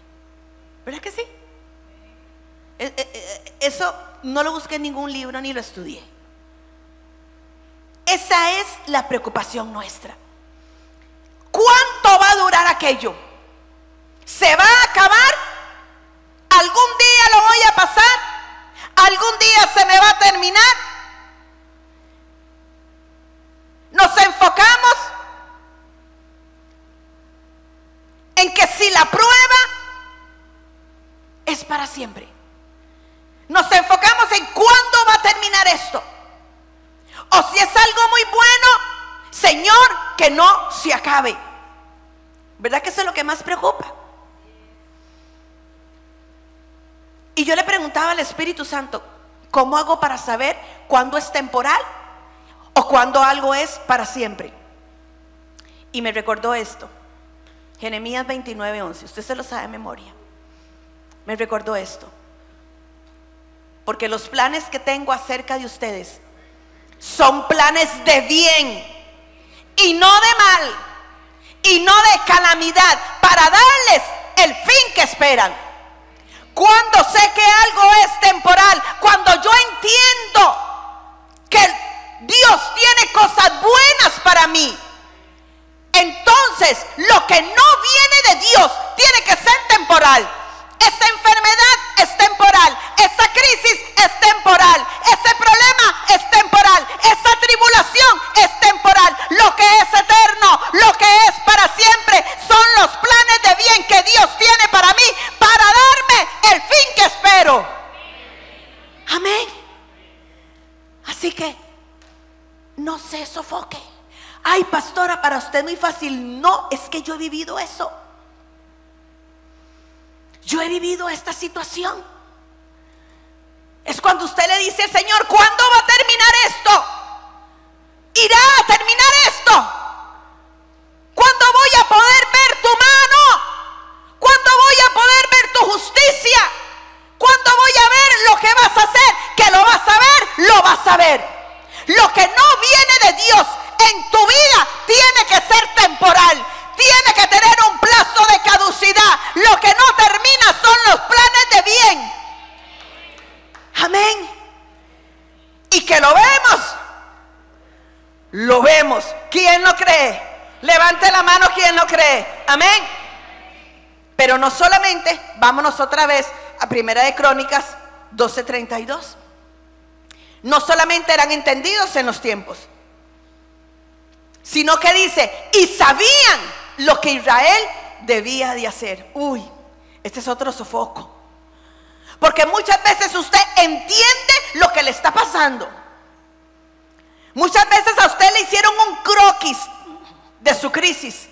¿Verdad que sí? Eso no lo busqué en ningún libro ni lo estudié. Esa es la preocupación nuestra. ¿Cuánto va a durar aquello? ¿Se va a acabar? ¿Algún día lo voy a pasar? ¿Algún día se me va a terminar? Nos enfocamos en que si la prueba es para siempre. Nos enfocamos en cuándo va a terminar esto. O si es algo muy bueno, Señor, que no se acabe. ¿Verdad que eso es lo que más preocupa? Y yo le preguntaba al Espíritu Santo, ¿cómo hago para saber cuándo es temporal o cuándo algo es para siempre? Y me recordó esto, Jeremías 29:11, usted se lo sabe de memoria. Me recordó esto, porque los planes que tengo acerca de ustedes son planes de bien y no de mal y no de calamidad, para darles el fin que esperan. Cuando sé que algo es temporal, cuando yo entiendo que Dios tiene cosas buenas para mí, entonces lo que no viene de Dios tiene que ser temporal. Esa enfermedad es temporal, esa crisis es temporal, ese problema es temporal, esa tribulación es temporal. Lo que es eterno, lo que es para siempre, son los planes de bien que Dios tiene para mí, para darme el fin que espero. Amén. Así que no se sofoque. Ay, pastora, para usted es muy fácil. No, es que yo he vivido eso. Yo he vivido esta situación. Es cuando usted le dice al Señor, ¿cuándo va a terminar esto? ¿Irá a terminar esto? ¿Cuándo voy a poder ver tu mano? ¿Cuándo voy a poder ver tu justicia? ¿Cuándo voy a ver lo que vas a hacer? Que lo vas a ver, lo vas a ver. Lo que no viene de Dios en tu vida tiene que ser temporal. Tiene que tener un plazo de caducidad. Lo que no termina son los planes de bien. Amén. Y que lo vemos. Lo vemos. ¿Quién lo cree? Levante la mano quien lo cree. Amén. Pero no solamente, vámonos otra vez a Primera de Crónicas 12:32. No solamente eran entendidos en los tiempos, sino que dice, y sabían lo que Israel debía de hacer. Uy, este es otro sofoco. Porque muchas veces usted entiende lo que le está pasando. Muchas veces a usted le hicieron un croquis de su crisis.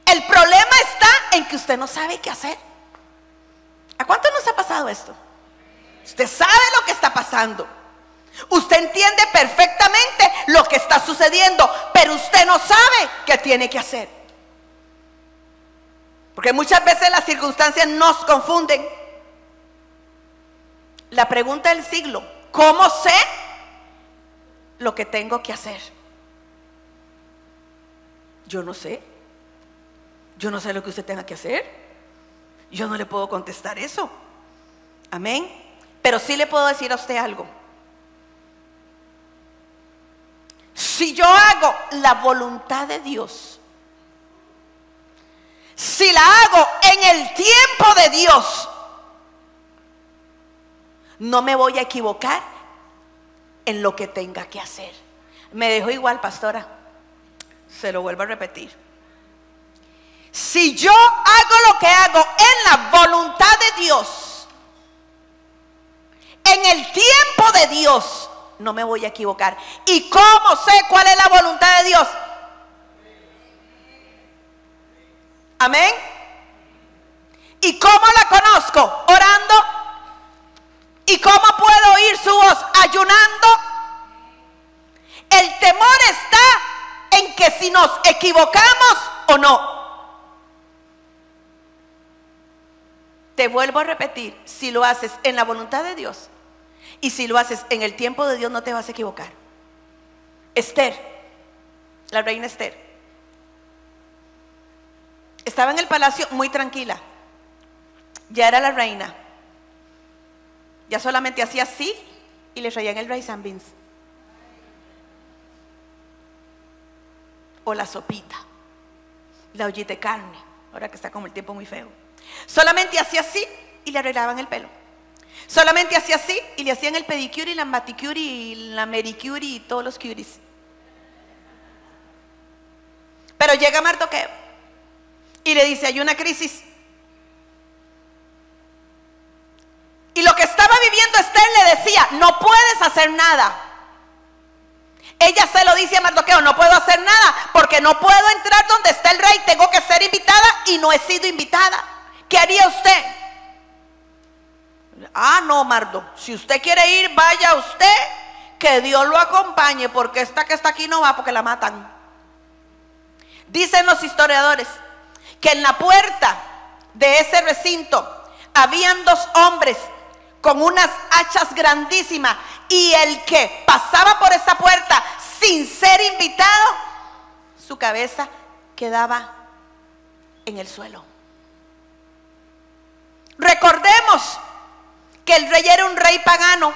El problema está en que usted no sabe qué hacer. ¿A cuánto nos ha pasado esto? Usted sabe lo que está pasando. Usted entiende perfectamente lo que está sucediendo, pero usted no sabe qué tiene que hacer. Porque muchas veces las circunstancias nos confunden. La pregunta del siglo, ¿cómo sé lo que tengo que hacer? Yo no sé. Yo no sé lo que usted tenga que hacer. Yo no le puedo contestar eso. Amén. Pero sí le puedo decir a usted algo. Si yo hago la voluntad de Dios, si la hago en el tiempo de Dios, no me voy a equivocar en lo que tenga que hacer. Me dejó igual, pastora. Se lo vuelvo a repetir. Si yo hago lo que hago en la voluntad de Dios, en el tiempo de Dios, no me voy a equivocar. ¿Y cómo sé cuál es la voluntad de Dios? Amén. ¿Y cómo la conozco? Orando. ¿Y cómo puedo oír su voz? Ayunando. El temor está en que si nos equivocamos o no. Te vuelvo a repetir, si lo haces en la voluntad de Dios y si lo haces en el tiempo de Dios, no te vas a equivocar. Esther, la reina Esther, estaba en el palacio muy tranquila. Ya era la reina. Ya solamente hacía así y le traían el rice and beans o la sopita, la ollita de carne, ahora que está como el tiempo muy feo. Solamente hacía así y le arreglaban el pelo. Solamente hacía así y le hacían el pedicure y la maticure y la mericure y todos los curies. Pero llega Mardoqueo y le dice, hay una crisis. Y lo que estaba viviendo Esther le decía, no puedes hacer nada. Ella se lo dice a Mardoqueo, no puedo hacer nada porque no puedo entrar donde está el rey, tengo que ser invitada y no he sido invitada. ¿Qué haría usted? Ah, no, Mardo, si usted quiere ir, vaya usted, que Dios lo acompañe, porque esta que está aquí no va porque la matan. Dicen los historiadores que en la puerta de ese recinto habían dos hombres con unas hachas grandísimas, y el que pasaba por esa puerta sin ser invitado, su cabeza quedaba en el suelo. Recordemos que el rey era un rey pagano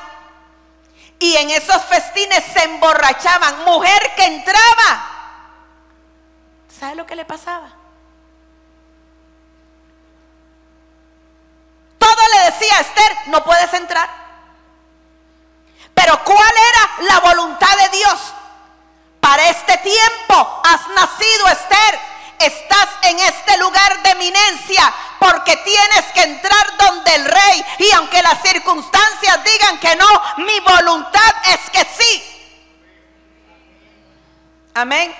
y en esos festines se emborrachaban. Mujer que entraba, ¿sabe lo que le pasaba? Todo le decía a Esther, no puedes entrar. Pero ¿cuál era la voluntad de Dios? Para este tiempo has nacido, Esther, estás en este lugar de eminencia porque tienes que entrar donde el rey. Y aunque las circunstancias digan que no, mi voluntad es que sí. Amén.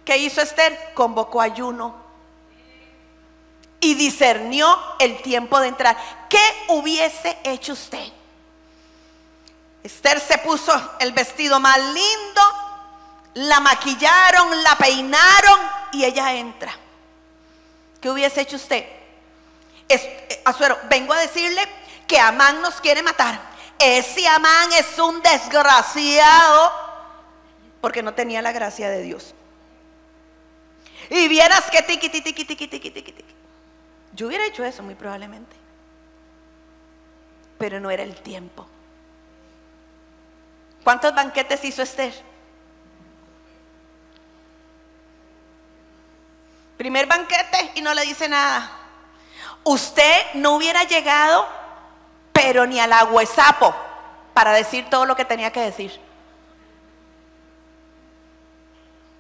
¿Qué hizo Esther? Convocó ayuno y discernió el tiempo de entrar. ¿Qué hubiese hecho usted? Esther se puso el vestido más lindo, la maquillaron, la peinaron y ella entra. ¿Qué hubiese hecho usted? Asuero, vengo a decirle que Amán nos quiere matar. Ese Amán es un desgraciado porque no tenía la gracia de Dios. Y vieras que tiqui. Yo hubiera hecho eso muy probablemente, pero no era el tiempo. ¿Cuántos banquetes hizo Esther? Primer banquete y no le dice nada. Usted no hubiera llegado, pero ni al agüesapo para decir todo lo que tenía que decir.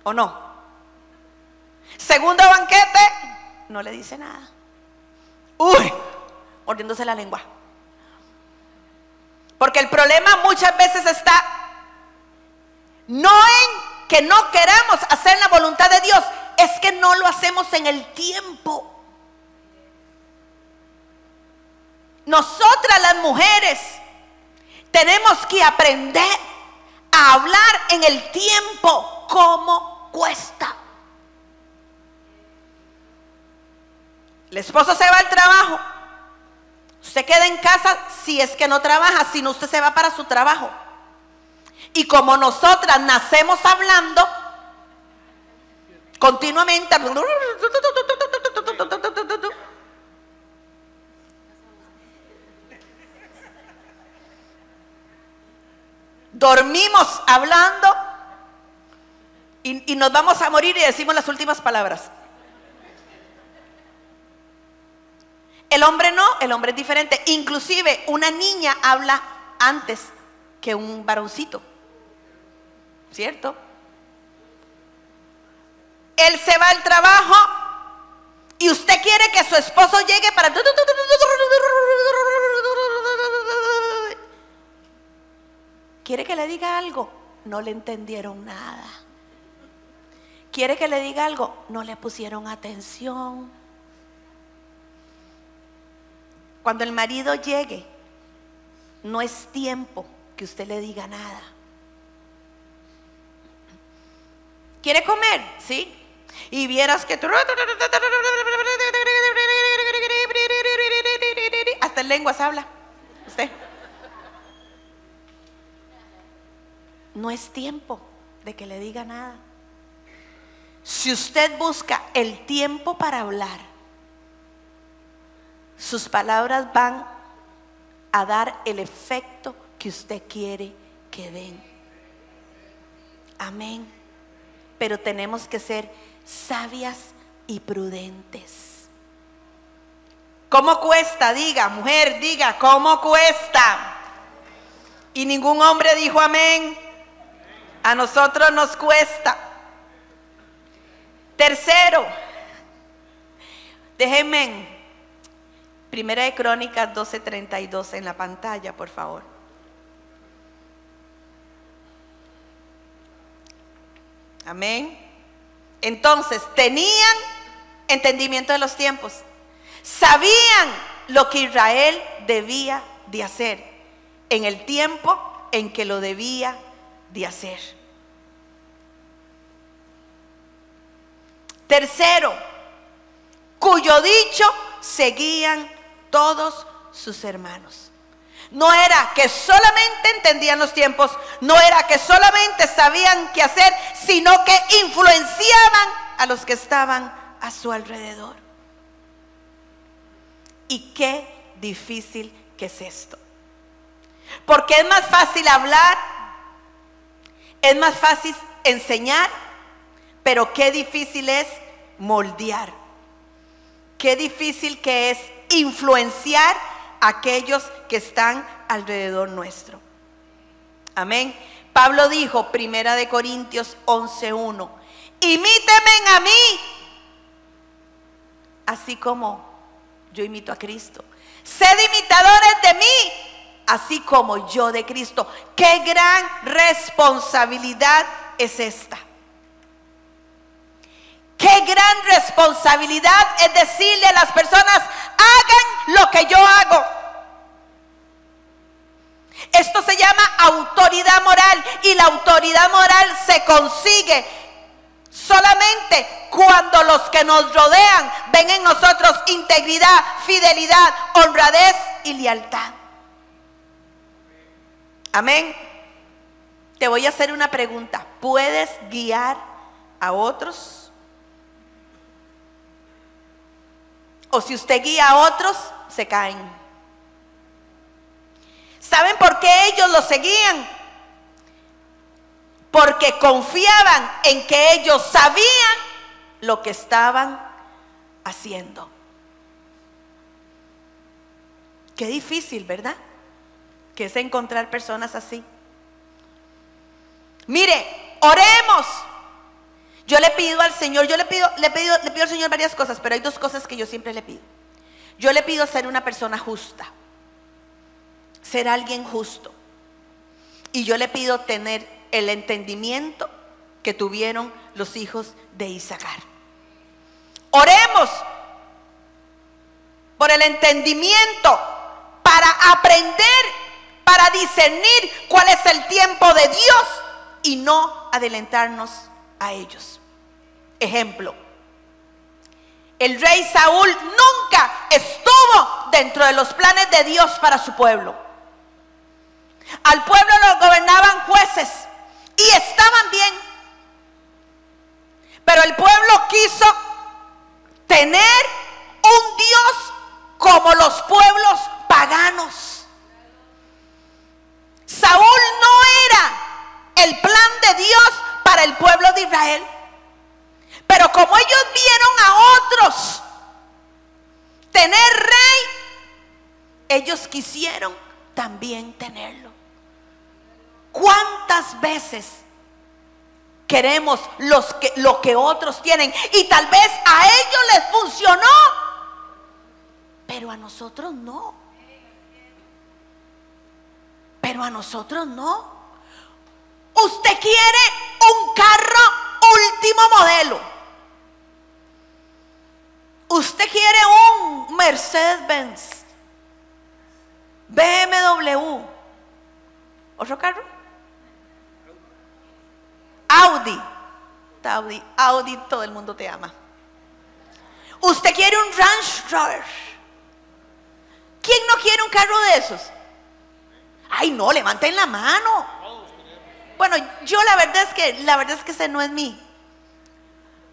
¿O no? Segundo banquete, no le dice nada. Uy, mordiéndose la lengua. Porque el problema muchas veces está no en que no queramos hacer la voluntad de Dios, es que no lo hacemos en el tiempo. Nosotras las mujeres tenemos que aprender a hablar en el tiempo. ¿Cómo cuesta? El esposo se va al trabajo, usted queda en casa si es que no trabaja, si no usted se va para su trabajo. Y como nosotras nacemos hablando continuamente, dormimos hablando y nos vamos a morir y decimos las últimas palabras. El hombre no, el hombre es diferente. Inclusive una niña habla antes que un varoncito, ¿cierto? Él se va al trabajo y usted quiere que su esposo llegue para... ¿Quiere que le diga algo? No le entendieron nada. ¿Quiere que le diga algo? No le pusieron atención. Cuando el marido llegue, no es tiempo que usted le diga nada. ¿Quiere comer? ¿Sí? Y vieras que hasta en lenguas habla usted. No es tiempo de que le diga nada. Si usted busca el tiempo para hablar, sus palabras van a dar el efecto que usted quiere que den. Amén. Pero tenemos que ser sabias y prudentes. ¿Cómo cuesta? Diga, mujer, diga, ¿cómo cuesta? Y ningún hombre dijo amén. A nosotros nos cuesta. Tercero, déjenme Primera de Crónicas 12:32 en la pantalla, por favor. Amén. Entonces, tenían entendimiento de los tiempos. Sabían lo que Israel debía de hacer en el tiempo en que lo debía de hacer. Tercero, cuyo dicho seguían todos sus hermanos. No era que solamente entendían los tiempos, no era que solamente sabían qué hacer, sino que influenciaban a los que estaban a su alrededor. Y qué difícil que es esto. Porque es más fácil hablar, es más fácil enseñar, pero qué difícil es moldear. Qué difícil que es influenciar a aquellos que están alrededor nuestro. Amén. Pablo dijo, Primera de Corintios 11:1, imíteme a mí así como yo imito a Cristo. Sed imitadores de mí, así como yo de Cristo. Qué gran responsabilidad es esta. Qué gran responsabilidad es decirle a las personas: hagan lo que yo hago. Esto se llama autoridad moral, y la autoridad moral se consigue solamente cuando los que nos rodean ven en nosotros integridad, fidelidad, honradez y lealtad. Amén. Te voy a hacer una pregunta: ¿puedes guiar a otros? O si usted guía a otros, se caen. ¿Saben por qué ellos lo seguían? Porque confiaban en que ellos sabían lo que estaban haciendo. Qué difícil, ¿verdad? Que es encontrar personas así. Mire, oremos. Yo le pido al Señor, le pido al Señor varias cosas, pero hay dos cosas que yo siempre le pido. Yo le pido ser una persona justa, ser alguien justo. Y yo le pido tener el entendimiento que tuvieron los hijos de Isaacar. Oremos por el entendimiento para aprender, para discernir cuál es el tiempo de Dios y no adelantarnos a ellos. Ejemplo: el rey Saúl nunca estuvo dentro de los planes de Dios para su pueblo. Al pueblo lo gobernaban jueces y estaban bien, pero el pueblo quiso tener un Dios como los pueblos paganos. Saúl no era el plan de Dios para el pueblo de Israel, pero como ellos vieron a otros tener rey, ellos quisieron también tenerlo. ¿Cuántas veces queremos lo que otros tienen? Y tal vez a ellos les funcionó, pero a nosotros no. Pero a nosotros no. Usted quiere un carro último modelo. Usted quiere un Mercedes-Benz, BMW, ¿otro carro? Audi, todo el mundo te ama. Usted quiere un Range Rover. ¿Quién no quiere un carro de esos? Ay, no, levanten la mano. Bueno, yo la verdad es que ese no es mí.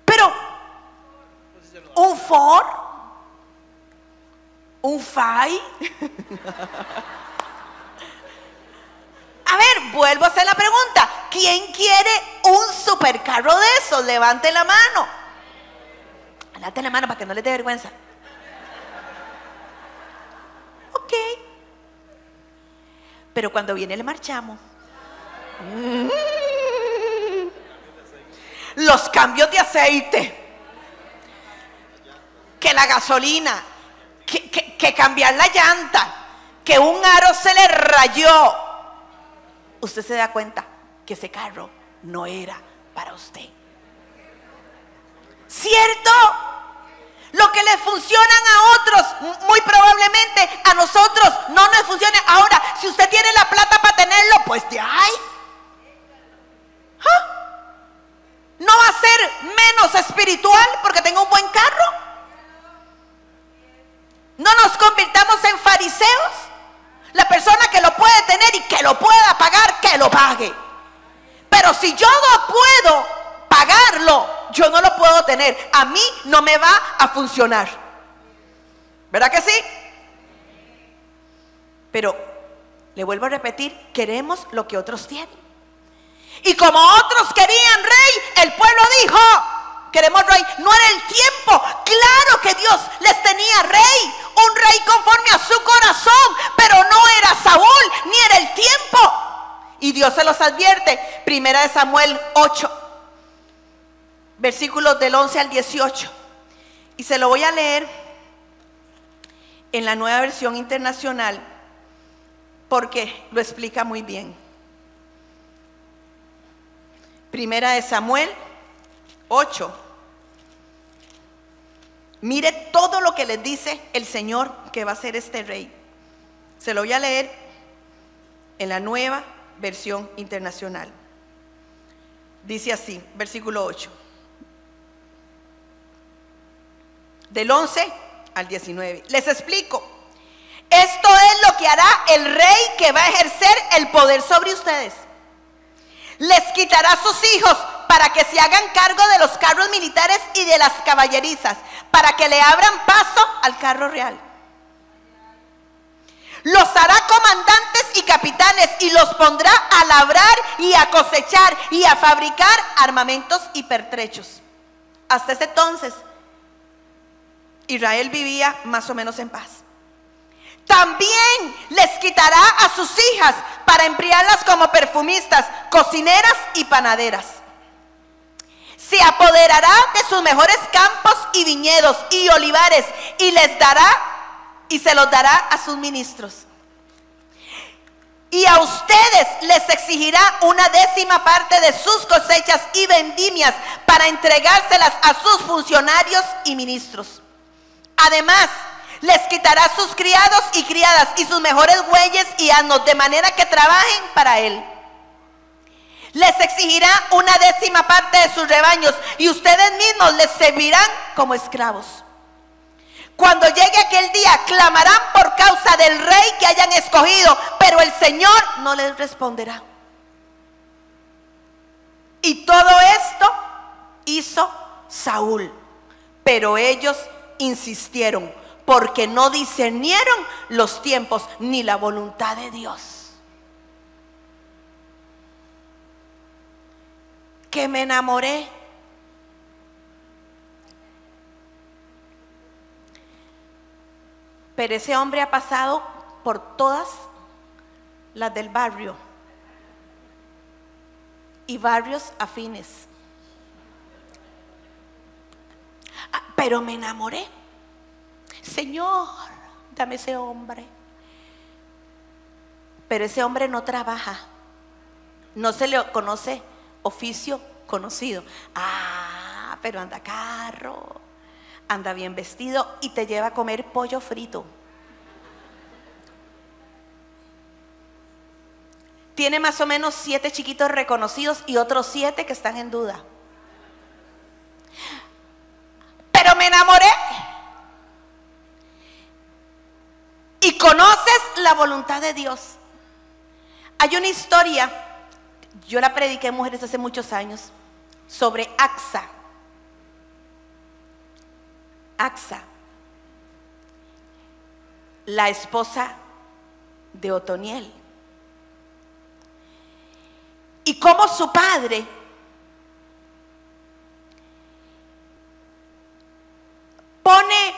Pero un Ford, un Fay. A ver, vuelvo a hacer la pregunta: ¿quién quiere un supercarro de esos? Levante la mano. Levante la mano para que no les dé vergüenza. Ok. Pero cuando viene el marchamo, los cambios de aceite, que la gasolina, que cambiar la llanta, que un aro se le rayó, usted se da cuenta que ese carro no era para usted. ¿Cierto? Lo que le funcionan a otros, muy probablemente a nosotros no nos funcione. Ahora, si usted tiene la plata para tenerlo, pues de ahí. ¿No va a ser menos espiritual porque tenga un buen carro? No nos convirtamos en fariseos. La persona que lo puede tener y que lo pueda pagar, que lo pague. Pero si yo no puedo pagarlo, yo no lo puedo tener. A mí no me va a funcionar. ¿Verdad que sí? Pero le vuelvo a repetir: queremos lo que otros tienen. Y como otros querían rey, el pueblo dijo: queremos rey. No era el tiempo. Claro que Dios les tenía rey, un rey conforme a su corazón, pero no era Saúl, ni era el tiempo. Y Dios se los advierte. Primera de Samuel 8, versículos del 11 al 18. Y se lo voy a leer en la Nueva Versión Internacional porque lo explica muy bien. Primera de Samuel 8. Mire todo lo que les dice el Señor que va a ser este rey. Se lo voy a leer en la Nueva Versión Internacional. Dice así, versículo 8. Del 11 al 19. Les explico. Esto es lo que hará el rey que va a ejercer el poder sobre ustedes. Les quitará sus hijos para que se hagan cargo de los carros militares y de las caballerizas, para que le abran paso al carro real. Los hará comandantes y capitanes y los pondrá a labrar y a cosechar y a fabricar armamentos y pertrechos. Hasta ese entonces Israel vivía más o menos en paz. También les quitará a sus hijas para emplearlas como perfumistas, cocineras y panaderas. Se apoderará de sus mejores campos y viñedos y olivares y les dará y se los dará a sus ministros. Y a ustedes les exigirá una 10ª parte de sus cosechas y vendimias para entregárselas a sus funcionarios y ministros. Además, les quitará sus criados y criadas y sus mejores bueyes y asnos, de manera que trabajen para él. Les exigirá una 10ª parte de sus rebaños y ustedes mismos les servirán como esclavos. Cuando llegue aquel día, clamarán por causa del rey que hayan escogido, pero el Señor no les responderá. Y todo esto hizo Saúl, pero ellos insistieron, porque no discernieron los tiempos ni la voluntad de Dios. Que me enamoré. Pero ese hombre ha pasado por todas las del barrio y barrios afines. Pero me enamoré. Señor, dame ese hombre. Pero ese hombre no trabaja. No se le conoce oficio conocido. Pero anda carro, anda bien vestido y te lleva a comer pollo frito. Tiene más o menos 7 chiquitos reconocidos y otros 7 que están en duda. Pero me enamoré. Y conoces la voluntad de Dios. Hay una historia, yo la prediqué en Mujeres hace muchos años, sobre Axa. Axa, la esposa de Otoniel. Y cómo su padre pone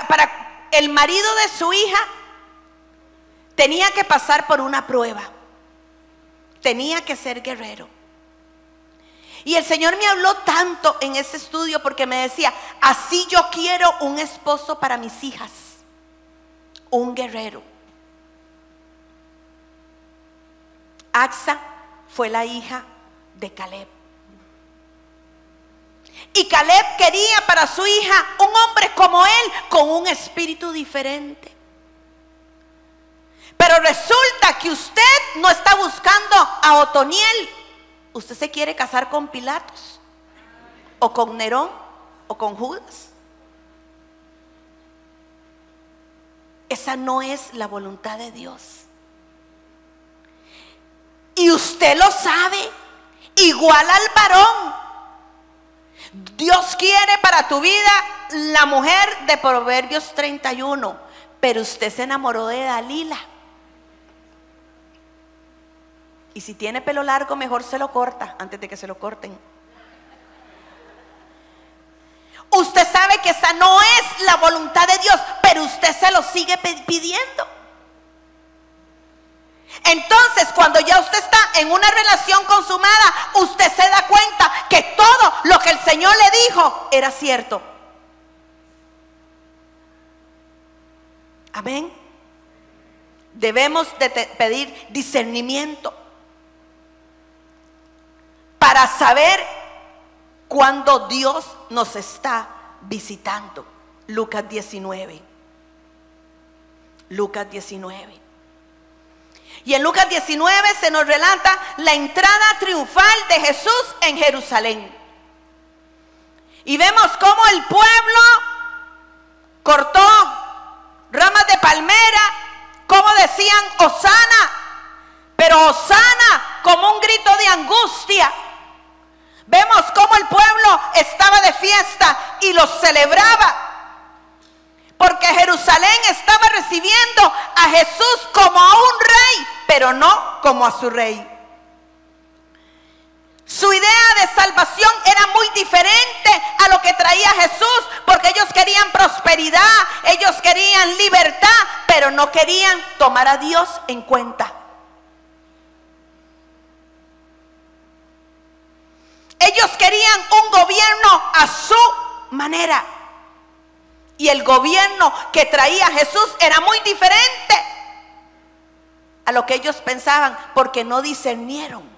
para el marido de su hija tenía que pasar por una prueba, tenía que ser guerrero. Y el Señor me habló tanto en ese estudio porque me decía, así yo quiero un esposo para mis hijas, un guerrero. Axa fue la hija de Caleb. Y Caleb quería para su hija un hombre como él, con un espíritu diferente. Pero resulta que usted no está buscando a Otoniel. Usted se quiere casar con Pilatos, o con Nerón, o con Judas. Esa no es la voluntad de Dios. Y usted lo sabe, igual al varón. Dios quiere para tu vida la mujer de Proverbios 31, pero usted se enamoró de Dalila. Y si tiene pelo largo, mejor se lo corta antes de que se lo corten. Usted sabe que esa no es la voluntad de Dios, pero usted se lo sigue pidiendo. Entonces, cuando ya usted está en una relación consumada, usted se da cuenta que todo lo que el Señor le dijo era cierto. Amén. Debemos de pedir discernimiento para saber cuando Dios nos está visitando. Lucas 19. Lucas 19. Y en Lucas 19 se nos relata la entrada triunfal de Jesús en Jerusalén. Y vemos cómo el pueblo cortó ramas de palmera, como decían Hosana, pero Hosana como un grito de angustia. Vemos cómo el pueblo estaba de fiesta y lo celebraba, porque Jerusalén estaba recibiendo a Jesús como a un rey, pero no como a su rey. Su idea de salvación era muy diferente a lo que traía Jesús, porque ellos querían prosperidad, ellos querían libertad, pero no querían tomar a Dios en cuenta. Ellos querían un gobierno a su manera. Y el gobierno que traía Jesús era muy diferente a lo que ellos pensaban, porque no discernieron.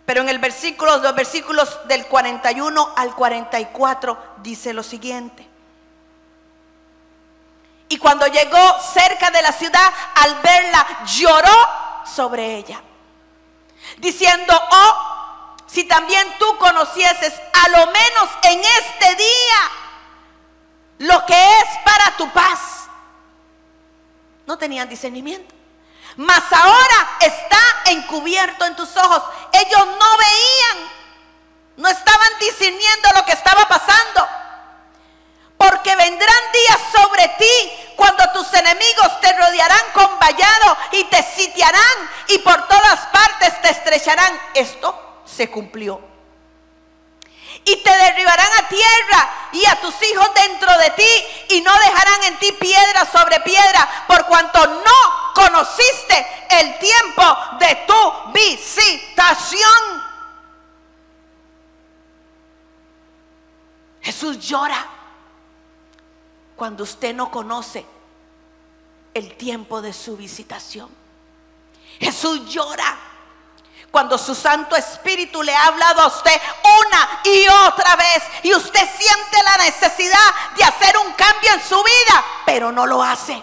Pero en los versículos del 41 al 44 dice lo siguiente: y cuando llegó cerca de la ciudad, al verla, lloró sobre ella, diciendo: oh, si también tú conocieses a lo menos en este día lo que es para tu paz. No tenían discernimiento. Mas ahora está encubierto en tus ojos. Ellos no veían, no estaban discerniendo lo que estaba pasando. Porque vendrán días sobre ti cuando tus enemigos te rodearán con vallado y te sitiarán y por todas partes te estrecharán. Esto se cumplió. Y te derribarán a tierra y a tus hijos dentro de ti, y no dejarán en ti piedra sobre piedra, por cuanto no conociste el tiempo de tu visitación. Jesús llora cuando usted no conoce el tiempo de su visitación. Jesús llora cuando su Santo Espíritu le ha hablado a usted una y otra vez, y usted siente la necesidad de hacer un cambio en su vida, pero no lo hace.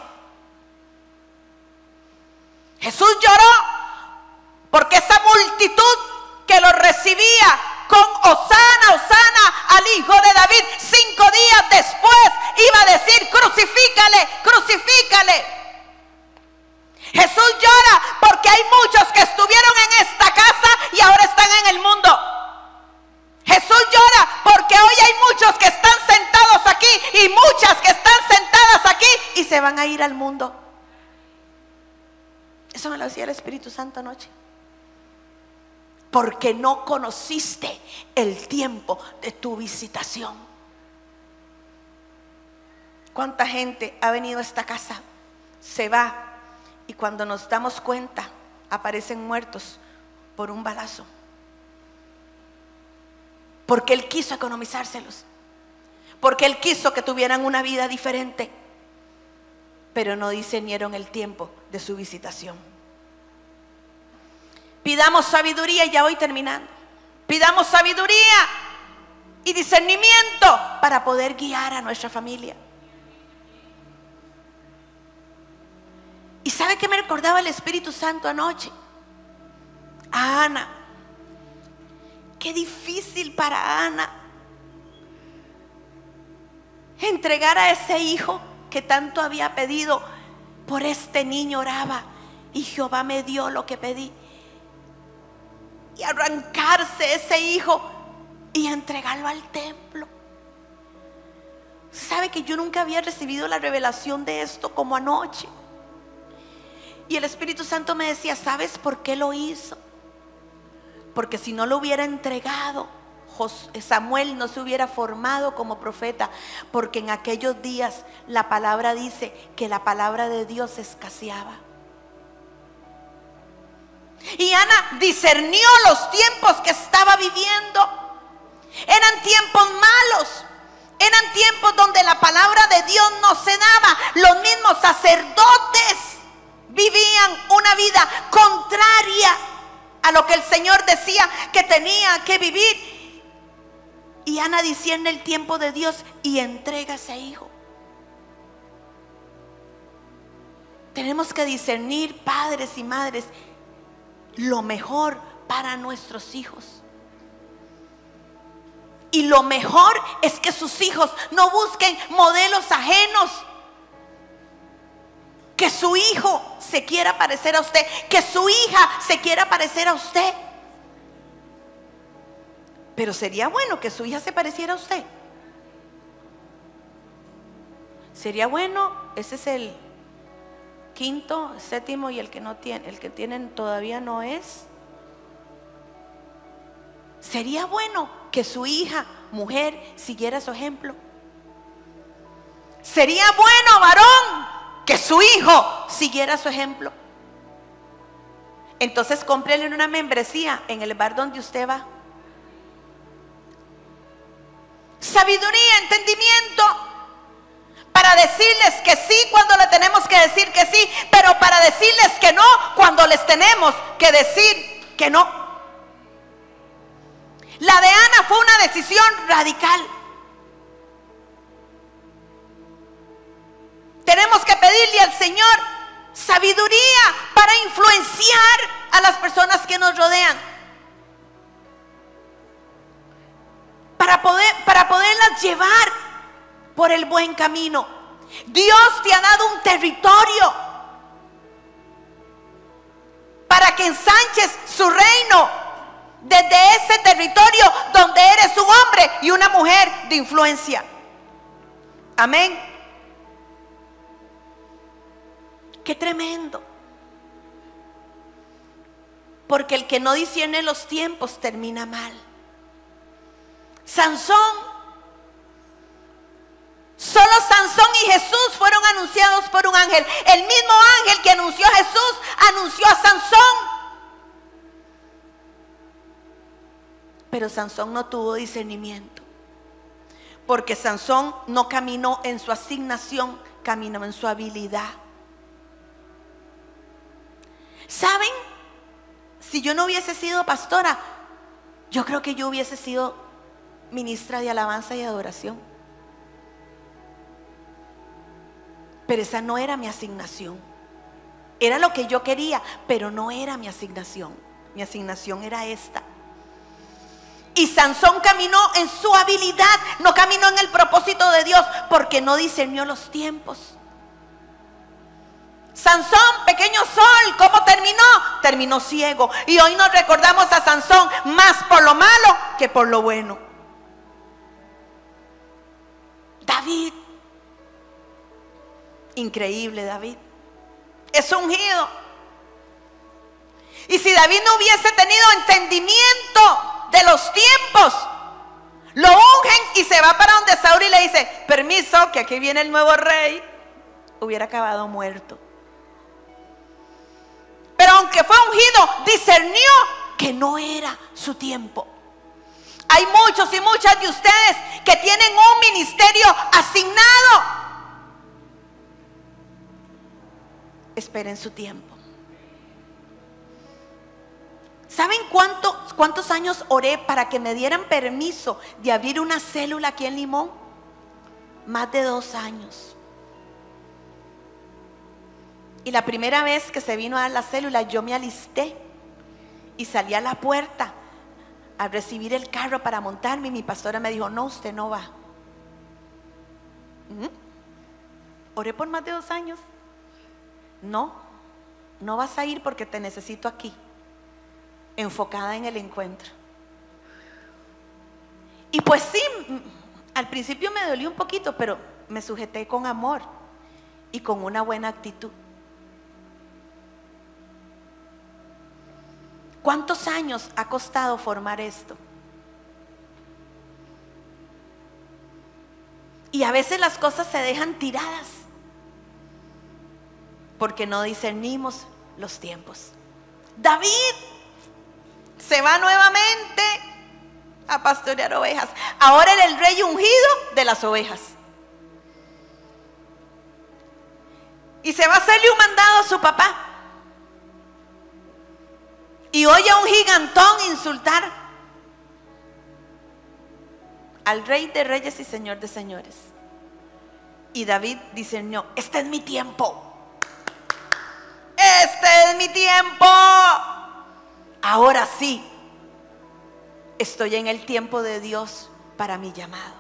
Jesús lloró porque esa multitud que lo recibía con Hosana, Hosana al Hijo de David, 5 días después iba a decir: crucifícale, crucifícale. Jesús llora porque hay muchos que estuvieron en esta casa y ahora están en el mundo. Jesús llora porque hoy hay muchos que están sentados aquí y muchas que están sentadas aquí y se van a ir al mundo. Eso me lo decía el Espíritu Santo anoche. Porque no conociste el tiempo de tu visitación. ¿Cuánta gente ha venido a esta casa? Se va. Y cuando nos damos cuenta, aparecen muertos por un balazo. Porque Él quiso economizárselos. Porque Él quiso que tuvieran una vida diferente. Pero no discernieron el tiempo de su visitación. Pidamos sabiduría, y ya voy terminando. Pidamos sabiduría y discernimiento para poder guiar a nuestra familia. ¿Y sabe qué me recordaba el Espíritu Santo anoche? A Ana. Qué difícil para Ana entregar a ese hijo que tanto había pedido. Por este niño oraba y Jehová me dio lo que pedí. Y arrancarse ese hijo y entregarlo al templo. ¿Sabe que yo nunca había recibido la revelación de esto como anoche? Y el Espíritu Santo me decía: ¿sabes por qué lo hizo? Porque si no lo hubiera entregado, Samuel no se hubiera formado como profeta. Porque en aquellos días la palabra dice que la palabra de Dios escaseaba. Y Ana discernió los tiempos que estaba viviendo. Eran tiempos malos. Eran tiempos donde la palabra de Dios no se daba. Los mismos sacerdotes vivían una vida contraria a lo que el Señor decía que tenía que vivir. Y Ana discierne el tiempo de Dios y entrega a ese hijo. Tenemos que discernir, padres y madres, lo mejor para nuestros hijos. Y lo mejor es que sus hijos no busquen modelos ajenos. Que su hijo se quiera parecer a usted, que su hija se quiera parecer a usted. Pero sería bueno que su hija se pareciera a usted. Sería bueno, ese es el quinto, séptimo, y el que no tiene, el que tienen todavía no es. Sería bueno que su hija, mujer, siguiera su ejemplo. Sería bueno, varón, que su hijo siguiera su ejemplo. Entonces cómprele una membresía en el bar donde usted va. Sabiduría, entendimiento, para decirles que sí cuando le tenemos que decir que sí, pero para decirles que no cuando les tenemos que decir que no. La de Ana fue una decisión radical. Tenemos que pedirle al Señor sabiduría para influenciar a las personas que nos rodean, para poderlas llevar por el buen camino. Dios te ha dado un territorio para que ensanches su reino desde ese territorio donde eres un hombre y una mujer de influencia. Amén. Qué tremendo. Porque el que no discierne los tiempos termina mal. Sansón, solo Sansón y Jesús fueron anunciados por un ángel. El mismo ángel que anunció a Jesús anunció a Sansón. Pero Sansón no tuvo discernimiento, porque Sansón no caminó en su asignación, caminó en su habilidad. ¿Saben? Si yo no hubiese sido pastora, yo creo que yo hubiese sido ministra de alabanza y adoración. Pero esa no era mi asignación. Era lo que yo quería, pero no era mi asignación. Mi asignación era esta. Y Sansón caminó en su habilidad, no caminó en el propósito de Dios, porque no discernió los tiempos. Sansón, pequeño sol, ¿cómo terminó? Terminó ciego. Y hoy nos recordamos a Sansón más por lo malo que por lo bueno. David, increíble David, es ungido. Y si David no hubiese tenido entendimiento de los tiempos, lo ungen y se va para donde Saúl y le dice: permiso, que aquí viene el nuevo rey. Hubiera acabado muerto. Pero aunque fue ungido, discernió que no era su tiempo. Hay muchos y muchas de ustedes que tienen un ministerio asignado. Esperen su tiempo. ¿Saben cuántos años oré para que me dieran permiso de abrir una célula aquí en Limón? Más de 2 años. Y la primera vez que se vino a dar la célula, yo me alisté y salí a la puerta a recibir el carro para montarme. Y mi pastora me dijo: no, usted no va. Oré por más de 2 años. No vas a ir porque te necesito aquí, enfocada en el encuentro. Y pues sí, al principio me dolió un poquito, pero me sujeté con amor y con una buena actitud. ¿Cuántos años ha costado formar esto? Y a veces las cosas se dejan tiradas porque no discernimos los tiempos. David se va nuevamente a pastorear ovejas. Ahora era el rey ungido de las ovejas. Y se va a hacerle un mandado a su papá. Y oye a un gigantón insultar al rey de reyes y señor de señores. Y David discernió: este es mi tiempo. Este es mi tiempo. Ahora sí, estoy en el tiempo de Dios para mi llamado.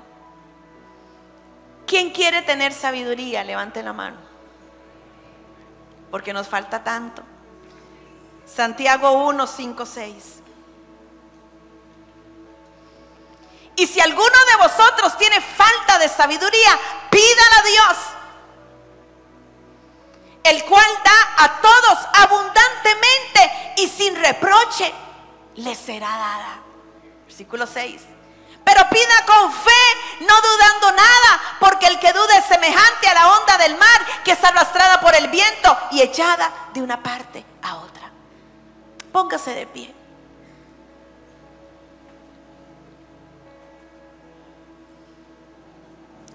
¿Quién quiere tener sabiduría? Levante la mano, porque nos falta tanto. Santiago 1, 5, 6. Y si alguno de vosotros tiene falta de sabiduría, pídala a Dios, el cual da a todos abundantemente y sin reproche, le será dada. Versículo 6. Pero pida con fe, no dudando nada, porque el que duda es semejante a la onda del mar, que es arrastrada por el viento y echada de una parte a otra. Póngase de pie.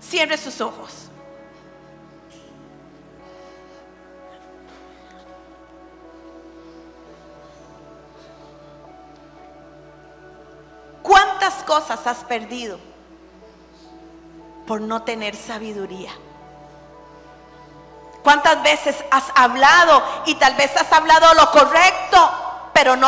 Cierre sus ojos. ¿Cuántas cosas has perdido por no tener sabiduría? ¿Cuántas veces has hablado y tal vez has hablado lo correcto, pero no